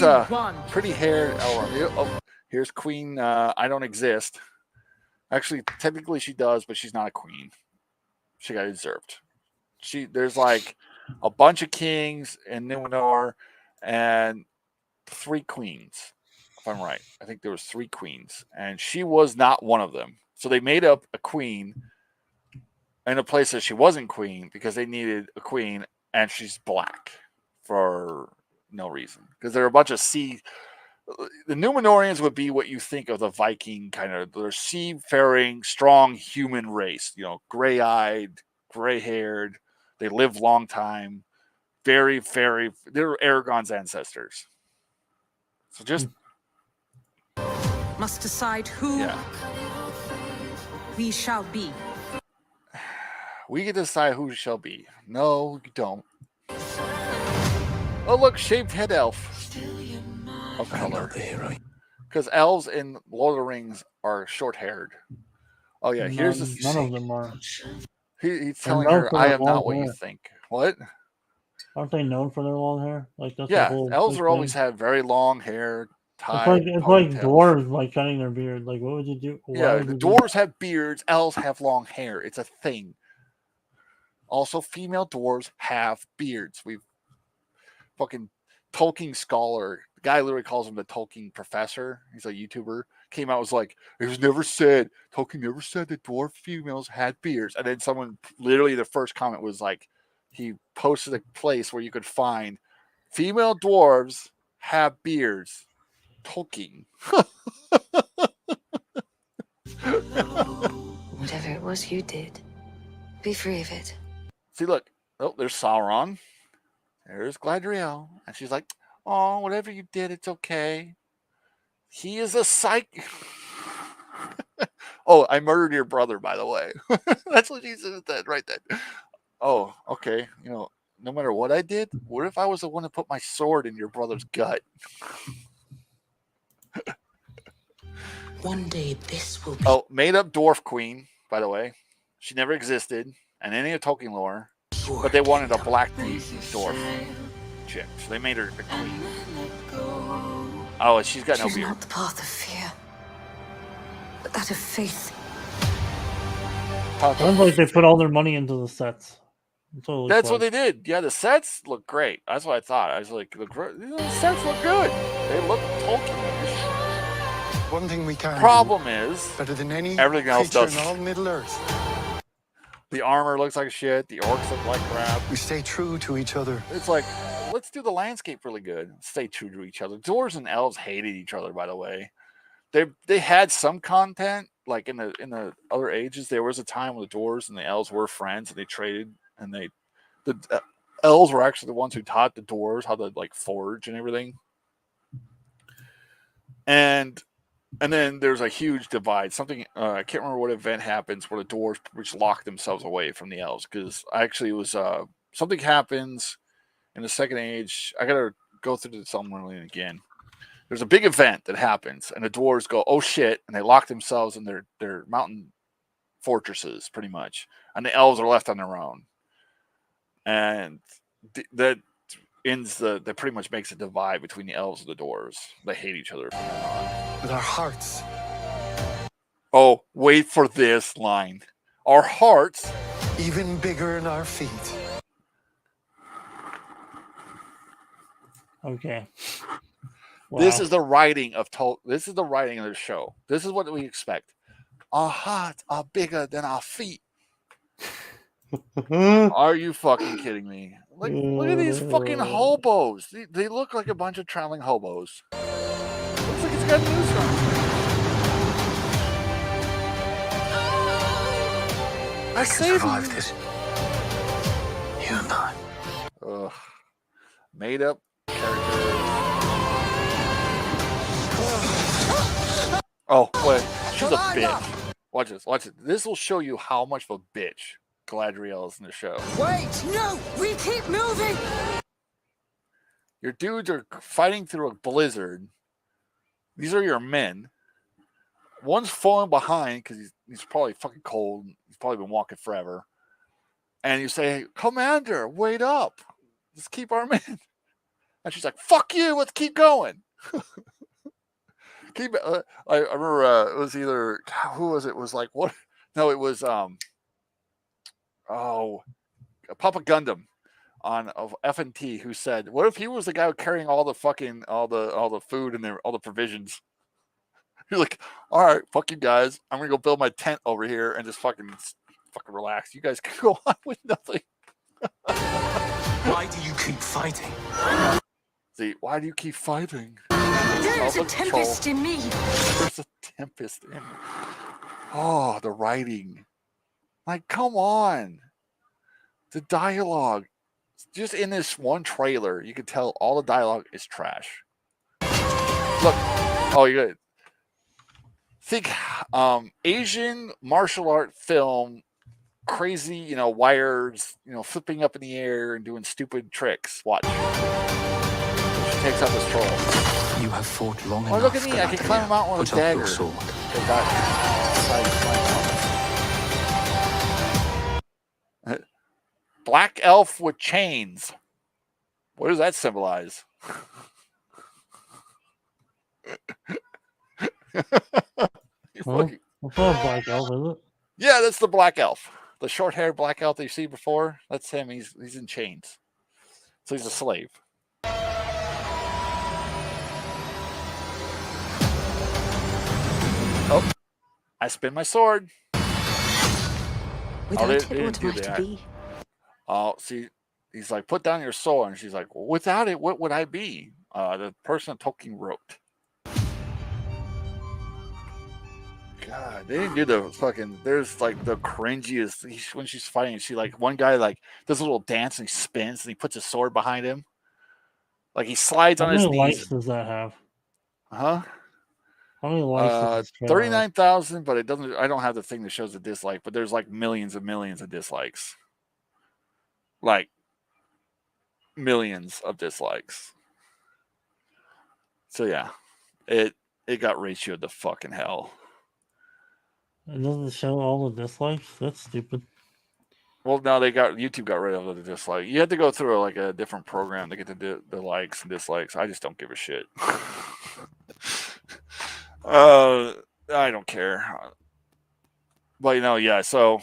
pretty haired Elrond. Oh, here's Queen. I don't exist. Actually, technically she does, but she's not a queen. She got usurped. There's like a bunch of kings in Numenor and 3 queens, if I'm right. I think there was 3 queens, and she was not one of them. So they made up a queen in a place that she wasn't queen because they needed a queen, and she's black for no reason. Because there are a bunch of the Numenorians would be what you think of the Viking kind of. They're seafaring, strong human race. You know, gray-eyed, gray-haired. They live long time. Very, very. They're Aragorn's ancestors. So just Must decide who we shall be. we get to decide who shall be. No, you don't. Oh, look, shaved head elf of color. Because elves in Lord of the Rings are short-haired. Oh yeah, here's none of them are. he's telling most her, of them "I am long not what you hair. think." What? Aren't they known for their long hair? Like that's the Yeah, whole elves big are always thing. had very long hair, It's tied like it's like ponytails. dwarves by cutting their beard. Like, what would you do? Why Yeah, would the you do dwarves have beards, elves have long hair. It's a thing. Also, female dwarves have beards. We've fucking Tolkien scholar, the guy literally calls him the Tolkien professor. He's a YouTuber. Came out was like, it was never said, Tolkien never said that dwarf females had beards. And then someone literally the first comment was like, he posted a place where you could find female dwarves have beards. Tolkien. Whatever it was you did, be free of it. See, look. Oh, there's Sauron. There's Gladriel. And she's like, oh, whatever you did, it's okay. He is a psych. Oh, I murdered your brother, by the way. That's what she said right then. Oh, okay. You know, no matter what I did, what if I was the one to put my sword in your brother's gut? One day this will be. Oh, made up dwarf queen, by the way. She never existed in any of Tolkien lore, but they wanted a black dwarf chick, so they made her the queen. Oh, and she's got no Choose beard. not the path of fear, but that of faith. Sounds like they put all their money into the sets. That's what they did. Yeah, the sets look great. That's what I thought. I was like, the sets look good. They look Tolkien-ish. One thing we can Problem is, better than any everything else creature does. in all Middle Earth. The armor looks like shit. The orcs look like crap. We stay true to each other. It's like, let's do the landscape really good. Stay true to each other. Dwarves and elves hated each other, by the way. They had some content, like in the other ages. There was a time when the dwarves and the elves were friends, and they traded. And the elves were actually the ones who taught the dwarves how to like forge and everything. And then there's a huge divide. Something I can't remember what event happens where the dwarves which lock themselves away from the elves, because actually it was something happens in the Second Age. I gotta go through the Silmarillion again. There's a big event that happens, and the dwarves go, "Oh shit!" and they lock themselves in their mountain fortresses, pretty much, and the elves are left on their own. And that ends that pretty much makes a divide between the elves and the dwarves. They hate each other from then on. With our hearts. Oh, wait for this line. Our hearts Even bigger in our feet. Okay. This Wow. is the writing of this is the writing of the show. This is what we expect. Our hearts are bigger than our feet. Are you fucking kidding me? Like, look at these fucking hobos. They look like a bunch of traveling hobos. Looks like it's got news from. I saved Survived it. You and I. Ugh. Made up characters. Oh, wait. She's a bitch. Watch this. Watch it. This will show you how much of a bitch Gladriel is in the show. Wait! No! We keep moving! Your dudes are fighting through a blizzard. These are your men. One's falling behind because he's probably fucking cold. He's probably been walking forever. And you say, Commander, wait up. Let's keep our men. And she's like, fuck you. Let's keep going. I remember it was either, who was it? It was like, what? No, it was, Papa Gundam of FNT who said, what if he was the guy carrying all the fucking, all the food and all the provisions? You're like, all right, fuck you guys. I'm going to go build my tent over here and just fucking relax. You guys can go on with nothing. Why do you keep fighting? See, why do you keep fighting? There is a Under control. tempest in me. There's a tempest in me. Oh, the writing. Like, come on. The dialogue. Just in this one trailer, you can tell all the dialogue is trash. Look. Oh, you got think Asian martial art film, crazy, wires, flipping up in the air and doing stupid tricks. Watch. She takes out this troll. You have fought long Oh, enough. look at me. I can climb a mountain with a Put up your dagger. sword. Black elf with chains. What does that symbolize? He's Huh? looking- That's not a black elf, is it? Yeah, that's the black elf. The short-haired black elf that you see before. That's him. He's in chains. So he's a slave. Oh, I spin my sword. Without they it, didn't what do am I to that. be? Oh, see, he's like, put down your sword. And she's like, well, without it, what would I be? The person Tolkien wrote. God, they didn't do the fucking. There's like the cringiest when she's fighting. She like one guy like does a little dance and he spins and he puts his sword behind him. Like he slides How on his many likes knees. does that have? Huh? How many likes does this trailer have? 39,000, but it doesn't. I don't have the thing that shows the dislike, but there's like millions of dislikes. Like millions of dislikes. So yeah, it got ratioed to fucking hell. It doesn't show all the dislikes? That's stupid. Well, no, YouTube got rid of the dislike. You had to go through like a different program to get the likes and dislikes. I just don't give a shit. I don't care. But yeah. So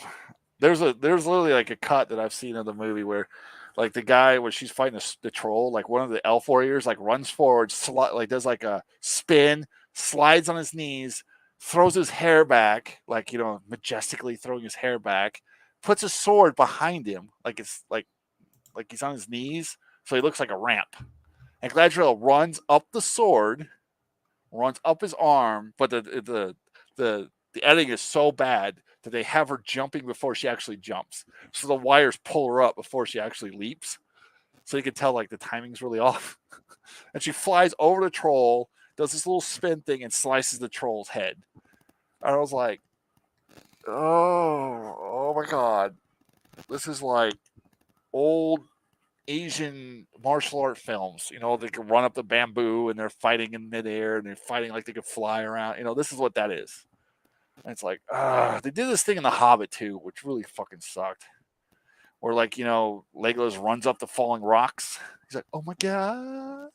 there's literally like a cut that I've seen of the movie where, like the guy when she's fighting the troll, like one of the elf warriors like runs forward, like does like a spin, slides on his knees, throws his hair back, like majestically throwing his hair back, puts his sword behind him, like it's like he's on his knees, so he looks like a ramp. And Galadriel runs up the sword, runs up his arm, but the editing is so bad that they have her jumping before she actually jumps. So the wires pull her up before she actually leaps. So you can tell like the timing's really off. And she flies over the troll, does this little spin thing, and slices the troll's head. And I was like, oh my God. This is like old Asian martial art films. They can run up the bamboo and they're fighting in midair and they're fighting like they could fly around. This is what that is. And it's like, they did this thing in The Hobbit too, which really fucking sucked. Where like, Legolas runs up the falling rocks. He's like, oh my God.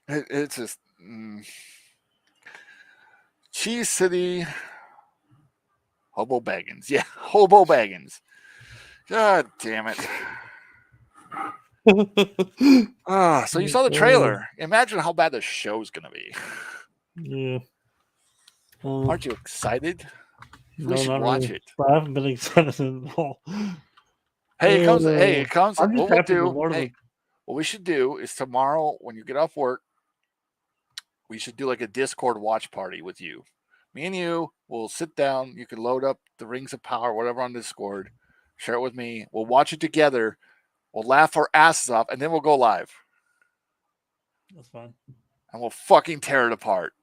It's just Cheese City Hobo Baggins. Yeah, Hobo Baggins. God damn it. So you saw the trailer. Imagine how bad the show's gonna be. Yeah. Aren't you excited? No, should not watch really. it. But I haven't been excited at all. Hey, it comes. I'm just What we'll happy the do. Lord of Hey, what we should do is tomorrow when you get off work, we should do like a Discord watch party with you. Me and you will sit down. You can load up the Rings of Power, whatever on Discord. Share it with me. We'll watch it together. We'll laugh our asses off, and then we'll go live. That's fine. And we'll fucking tear it apart.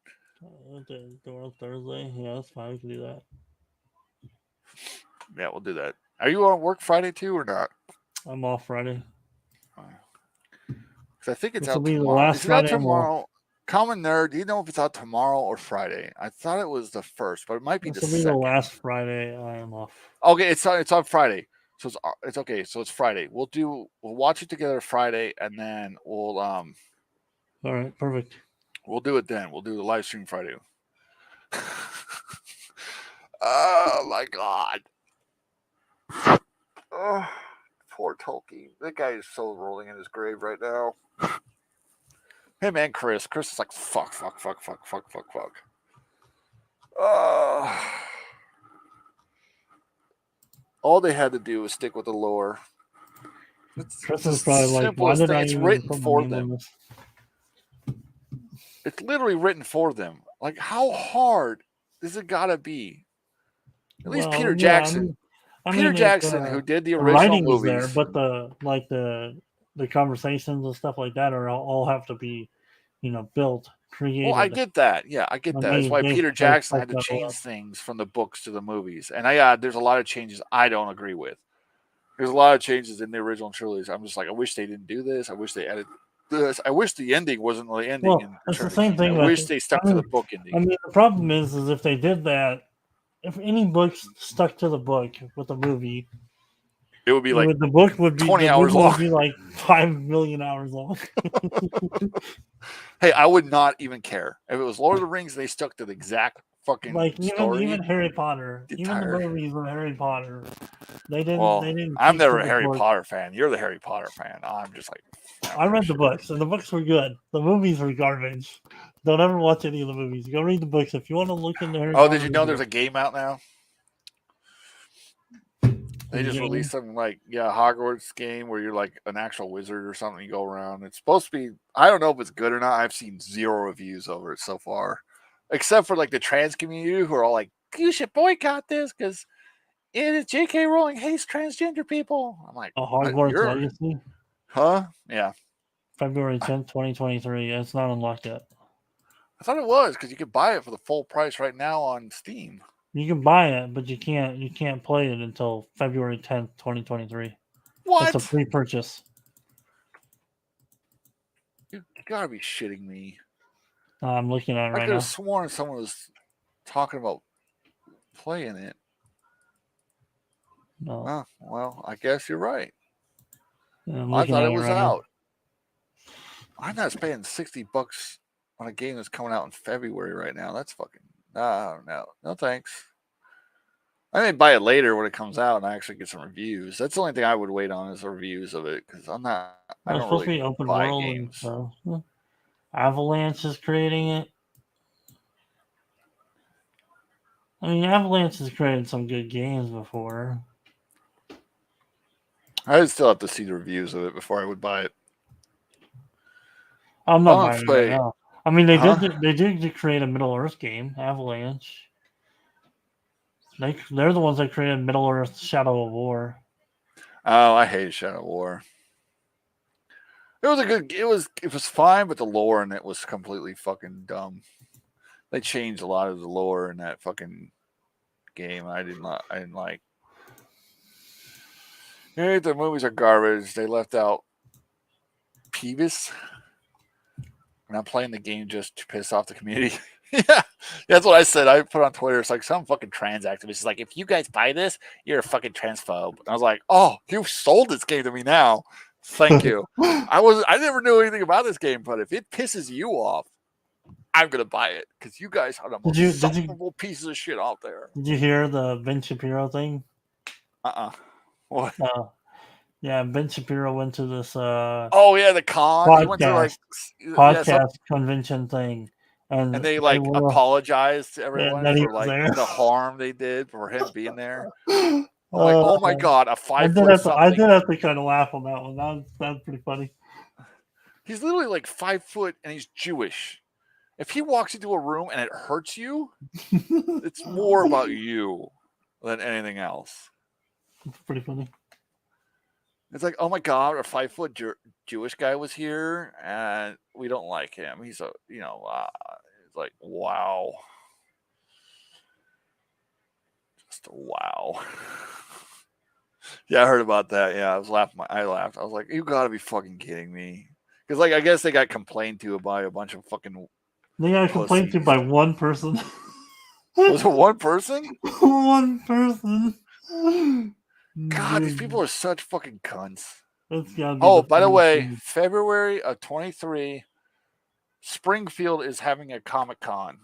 Do it on Thursday. Yeah, that's fine. We can do that. Yeah, we'll do that. Are you on work Friday too or not? I'm off Friday. Because I think it's This will out be the tomorrow. last Is it out Friday I'm off. tomorrow? Common Nerd, do you know if it's out tomorrow or Friday? I thought it was the first, but it might be This the will be the second. last Friday I am off. Okay, it's on Friday. So it's okay. So it's Friday. We'll watch it together Friday, and then we'll All right, perfect. we'll do it then. We'll do the live stream Friday. Oh my God. Oh, poor Tolkien. That guy is so rolling in his grave right now. Hey man, Chris. Chris is like fuck. All they had to do was stick with the lore. Chris is probably like, why did I It's even written put my for name on them. this? It's literally written for them. Like, how hard does it gotta be? At least Well, Peter yeah, Jackson. I Peter mean, Jackson, who did the the original writing is movies. there, but the conversations and stuff like that are all have to be, built, created. Well, I get that. Yeah, I get And that. That's why they Peter Jackson had to fucked that change up. things from the books to the movies. And there's a lot of changes I don't agree with. There's a lot of changes in the original trilogy. I'm just like, I wish they didn't do this. I wish they added this. I wish the ending wasn't the ending. Well, in it's the trilogy. same thing. I wish they stuck to the book ending. I mean, the problem is if they did that, if any books stuck to the book with the movie, It would be like the book would be 20 the hours movie long. would be like 5 million hours long. Hey, I would not even care if it was Lord of the Rings. They stuck to the exact fucking Like story. even Harry Potter, the even the entire- movies of Harry Potter, they didn't. Well, they didn't. I'm keep never to a the Harry book. Potter fan. You're the Harry Potter fan. I'm just like. I read the books, and the books were good. The movies were garbage. Don't ever watch any of the movies. Go read the books if you want to look into Harry Oh, Potter. did you know there's a game out now? They just game? released something like Hogwarts game where you're like an actual wizard or something. You go around. It's supposed to be. I don't know if it's good or not. I've seen 0 reviews over it so far, except for like the trans community who are all like, "You should boycott this because it is J.K. Rowling hates transgender people." I'm like, A Hogwarts you're- Legacy, huh? Yeah, February 10th, 2023. It's not unlocked yet. I thought it was because you could buy it for the full price right now on Steam. You can buy it, but you can't play it until February 10th, 2023. What? It's a pre-purchase. You gotta be shitting me. I'm looking at it I right could now. have sworn someone was talking about playing it. No, Oh, well, I guess you're right. I'm I looking thought at it was right now. out. I'm not spending $60 on a game that's coming out in February right now. That's fucking no thanks. I may buy it later when it comes out and I actually get some reviews. That's the only thing I would wait on is the reviews of it because I It's don't supposed to really be open buy world and games. stuff. Avalanche is creating it. I mean, Avalanche has created some good games before. I still have to see the reviews of it before I would buy it. I'm not I'll buying it play- right now. I mean, they Huh? did create a Middle Earth game, Avalanche. They're the ones that created Middle Earth: Shadow of War. Oh, I hate Shadow War. It was a good. It was fine, but the lore in it was completely fucking dumb. They changed a lot of the lore in that fucking game. I didn't like. Hey, the movies are garbage. They left out Peeves, and I'm playing the game just to piss off the community. Yeah, that's what I said. I put on Twitter. It's like some fucking trans activist is like, if you guys buy this, you're a fucking transphobe. And I was like, oh, you've sold this game to me now. Thank you. I never knew anything about this game, but if it pisses you off, I'm gonna buy it because you guys are the most Did you- insufferable pieces of shit out there. Did you hear the Ben Shapiro thing? What? Yeah, Ben Shapiro went to this Oh yeah, the con. He went to like podcast convention thing, and they like apologized to everyone that he for was like there. the harm they did for him being there. I'm like, oh my god, a I 5 did, foot have to, I something. did have to kind of laugh on that one. That's pretty funny. He's literally like 5 foot and he's Jewish. If he walks into a room and it hurts you, it's more about you than anything else. It's pretty funny. It's like, oh my god, a 5 foot Jewish guy was here and we don't like him. He's a, it's like, wow. Just wow. Yeah, I heard about that. Yeah, I was laughing. I laughed. I was like, you gotta be fucking kidding me. Because, like, I guess they got complained to by a bunch of fucking. They got complained to by one person. Was it one person? One person. God, these people are such fucking cunts. That's gotta be Oh, by the funniest way, thing. February of 23, Springfield is having a Comic-Con.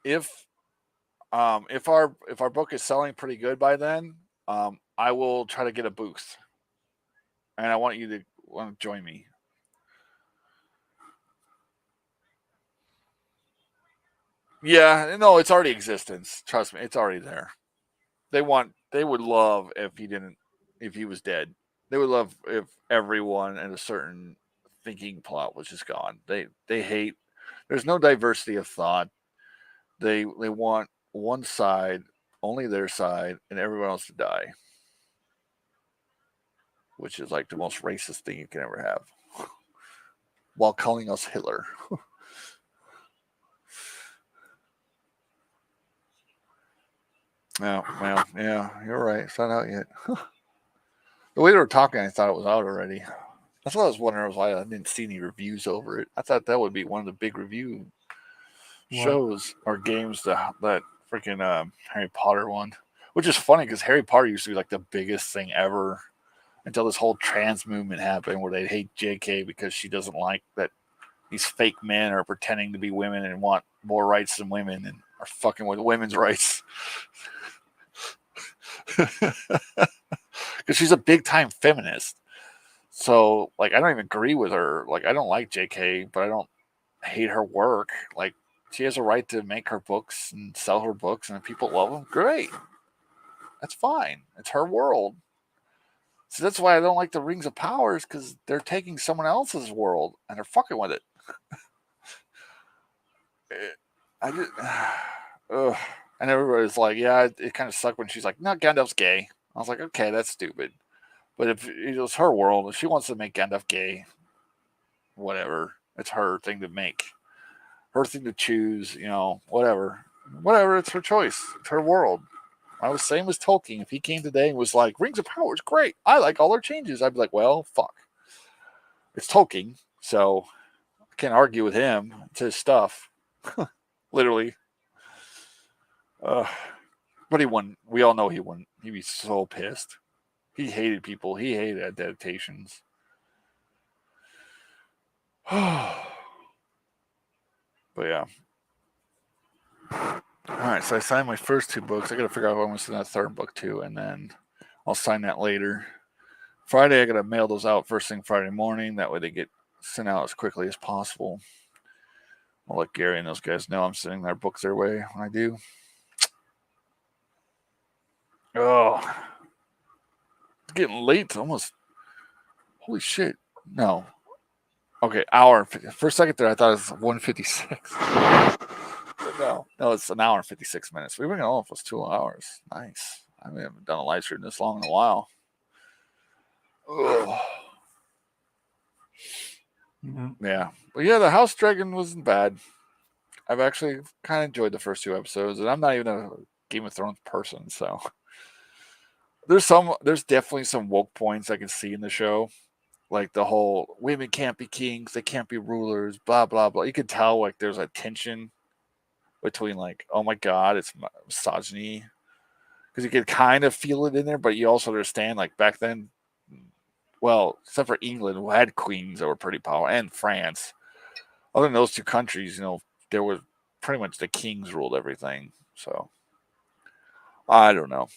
If our book is selling pretty good by then, I will try to get a booth. And I want you to join me. Yeah, no, it's already existence. Trust me, it's already there. They would love if he was dead. They would love if everyone in a certain thinking plot was just gone. They hate. There's no diversity of thought. They want one side, only their side, and everyone else to die. Which is like the most racist thing you can ever have. While calling us Hitler. Oh, well, yeah, you're right. It's not out yet. The way they were talking, I thought it was out already. That's what I was wondering why I didn't see any reviews over it. I thought that would be one of the big review shows or games that freaking Harry Potter one. which is funny because Harry Potter used to be like the biggest thing ever until this whole trans movement happened where they hate JK because she doesn't like that these fake men are pretending to be women and want more rights than women and are fucking with women's rights. Because she's a big time feminist. So, like, I don't even agree with her. Like, I don't like JK, but I don't hate her work. Like, she has a right to make her books and sell her books, and if people love them, great. That's fine. It's her world. So that's why I don't like the Rings of Powers, because they're taking someone else's world and they're fucking with it. I just, ugh. And everybody's like, yeah, it kind of sucked when she's like, no, Gandalf's gay. I was like, okay, that's stupid. But if it was her world, if she wants to make Gandalf gay, whatever. It's her thing to make. Her thing to choose, you know, whatever. Whatever, it's her choice. It's her world. I was same as Tolkien. If he came today and was like, Rings of Power is great. I like all their changes. I'd be like, well, fuck. It's Tolkien, so I can't argue with him. It's his stuff. Literally. But he wouldn't. We all know he wouldn't. He'd be so pissed. He hated people. He hated adaptations. But yeah. Alright, so I signed my first 2 books. I gotta figure out what I'm gonna send that third book to, and then I'll sign that later. Friday, I gotta mail those out first thing Friday morning. That way they get sent out as quickly as possible. I'll let Gary and those guys know I'm sending their books their way when I do. Oh, it's getting late. It's almost. Holy shit. No. Okay, hour. For a second there, I thought it was 1:56. No, it's an hour and 56 minutes. We've been going for 2 hours. Nice. I haven't done a live stream this long in a while. Ugh. Yeah. But yeah, the House Dragon wasn't bad. I've actually kind of enjoyed the first 2 episodes, and I'm not even a Game of Thrones person, so there's definitely some woke points I can see in the show. Like the whole women can't be kings, they can't be rulers, blah blah blah. You can tell like there's a tension between like, oh my god, it's misogyny, because you can kind of feel it in there, but you also understand like back then, well, except for England, who had queens that were pretty powerful, and France. Other than those 2 countries, you know, there was pretty much the kings ruled everything. So I don't know.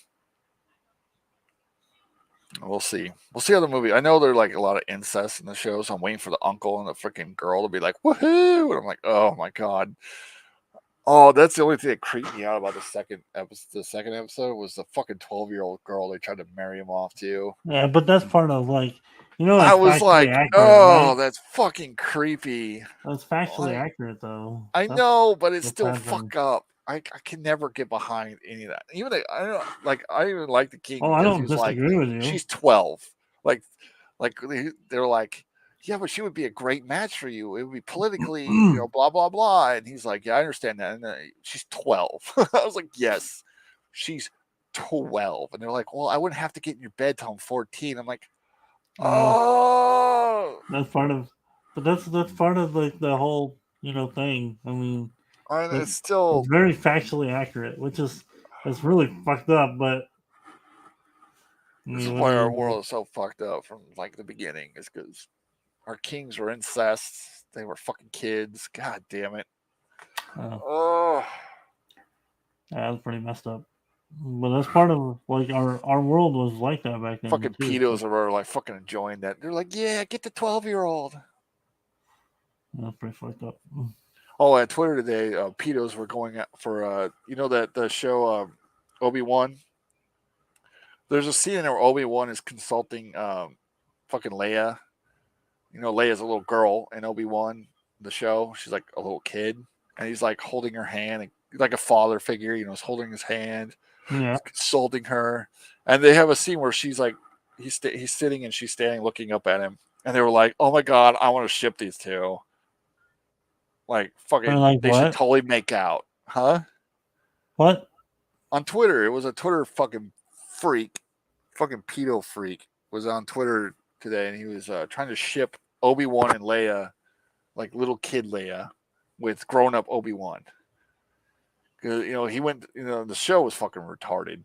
We'll see. We'll see how the movie. I know there's like a lot of incest in the show, so I'm waiting for the uncle and the freaking girl to be like, woohoo! And I'm like, oh my god. Oh, that's the only thing that creeped me out about the second episode. The second episode was the fucking 12-year-old girl they tried to marry him off to. Yeah, but that's part of like, you know, I that's was factually like, accurate, oh, right? that's fucking creepy. That's factually Like, accurate, though. I That's know, but it's what's still happened. fuck up. I can never get behind any of that. Even I don't like. I even like the king Oh, I because he don't was like, disagree with you. she's 12. Like they're like, yeah, but she would be a great match for you. It would be politically, you know, blah blah blah. And he's like, yeah, I understand that. And she's 12. I was like, yes, she's 12. And they're like, well, I wouldn't have to get in your bed till I'm 14. I'm like, oh, That's part of, but that's part of like the whole, you know, thing. I mean, and like, it's still. it's very factually accurate, which is it's really fucked up. But I This is mean, why our world is so fucked up from like the beginning, is because our kings were incest. They were fucking kids. God damn it. Oh, yeah, that's pretty messed up. But that's part of like our world was like that back then. fucking too. pedos were like fucking enjoying that. They're like, yeah, get the 12-year-old. That's pretty fucked up. Oh, at Twitter today, pedos were going out for you know that the show Obi-Wan. There's a scene where Obi-Wan is consulting fucking Leia. You know, Leia's a little girl in Obi-Wan, the show. She's like a little kid, and he's like holding her hand, like a father figure. You know, is holding his hand, Yeah. consulting her. And they have a scene where she's like, he's sitting and she's standing, looking up at him, and they were like, "Oh my god, I want to ship these 2. Like, fucking, like they should what? totally make out, huh?" What? On Twitter, it was a Twitter fucking freak, fucking pedo freak, was on Twitter today, and he was trying to ship Obi-Wan and Leia, like little kid Leia, with grown-up Obi-Wan. Because, you know, he went, you know, the show was fucking retarded.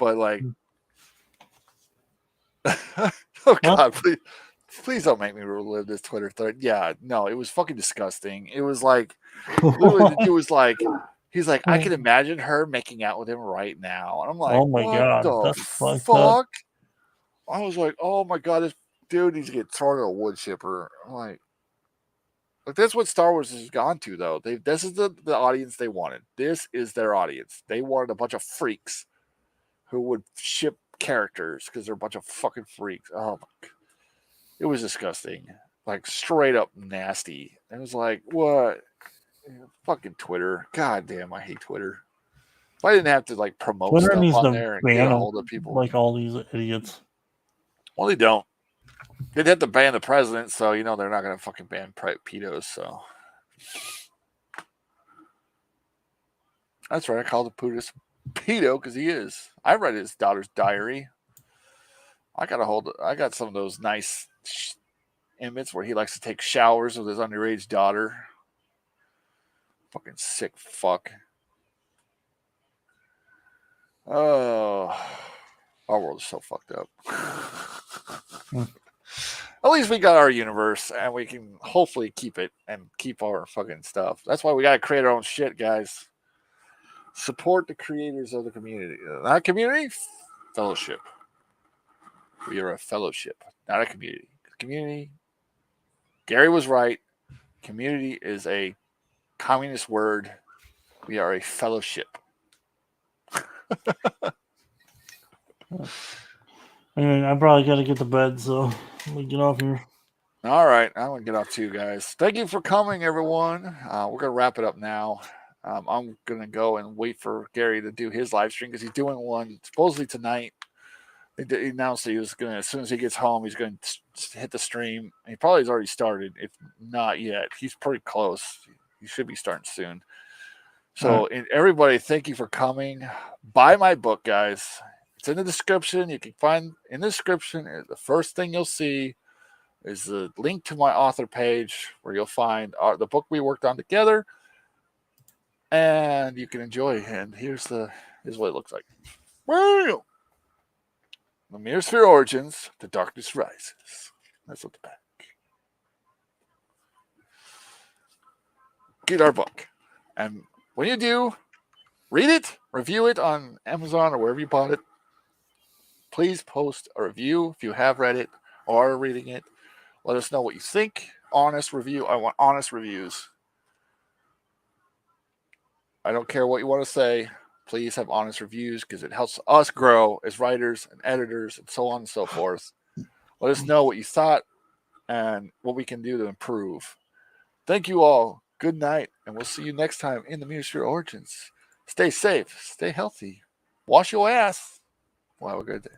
but like, oh God, please don't make me relive this Twitter thread. Yeah, no, it was fucking disgusting. It was like, literally, it was like, he's like, I can imagine her making out with him right now. And I'm like, Oh my what God, the that's fucked up. fuck? I was like, oh my God, this dude needs to get thrown in a wood chipper. I'm like that's what Star Wars has gone to, though. This is the audience they wanted. This is their audience. They wanted a bunch of freaks who would ship characters because they're a bunch of fucking freaks. Oh my, it was disgusting, like straight up nasty. It was like, what? Fucking Twitter. God damn, I hate Twitter. If I didn't have to like promote Twitter stuff needs on to there and ban get a them, hold of people, like all these idiots. well, they don't. They'd have to ban the president, so you know they're not going to fucking ban pedos. So that's right. I called the Putis pedo because he is. I read his daughter's diary. I got some of those nice images where he likes to take showers with his underage daughter. Fucking sick fuck. Oh, our world is so fucked up. At least we got our universe, and we can hopefully keep it and keep our fucking stuff. That's why we got to create our own shit, guys. Support the creators of the community. Not community, fellowship. We are a fellowship, not a community. Community, Gary was right. Community is a communist word. We are a fellowship. Anyway, I probably got to get to bed, so let me get off here. All right, I'm going to get off too, guys. Thank you for coming, everyone. We're going to wrap it up now. I'm going to go and wait for Gary to do his live stream because he's doing one supposedly tonight. He announced that he was going to, as soon as he gets home, he's going to hit the stream. He probably has already started, if not yet. He's pretty close. He should be starting soon. So, everybody, thank you for coming. Buy my book, guys. It's in the description. You can find in the description, the first thing you'll see is the link to my author page where you'll find the book we worked on together. And you can enjoy. And here's what it looks like. Well, the Mirror Sphere Origins, The Darkness Rises. That's what the back. Get our book. And when you do, read it, review it on Amazon or wherever you bought it. Please post a review if you have read it or are reading it. Let us know what you think. Honest review. I want honest reviews. I don't care what you want to say. Please have honest reviews because it helps us grow as writers and editors and so on and so forth. Let us know what you thought and what we can do to improve. Thank you all. Good night, and we'll see you next time in the Mirror Sphere Origins. Stay safe. Stay healthy. Wash your ass. Well, have a good day.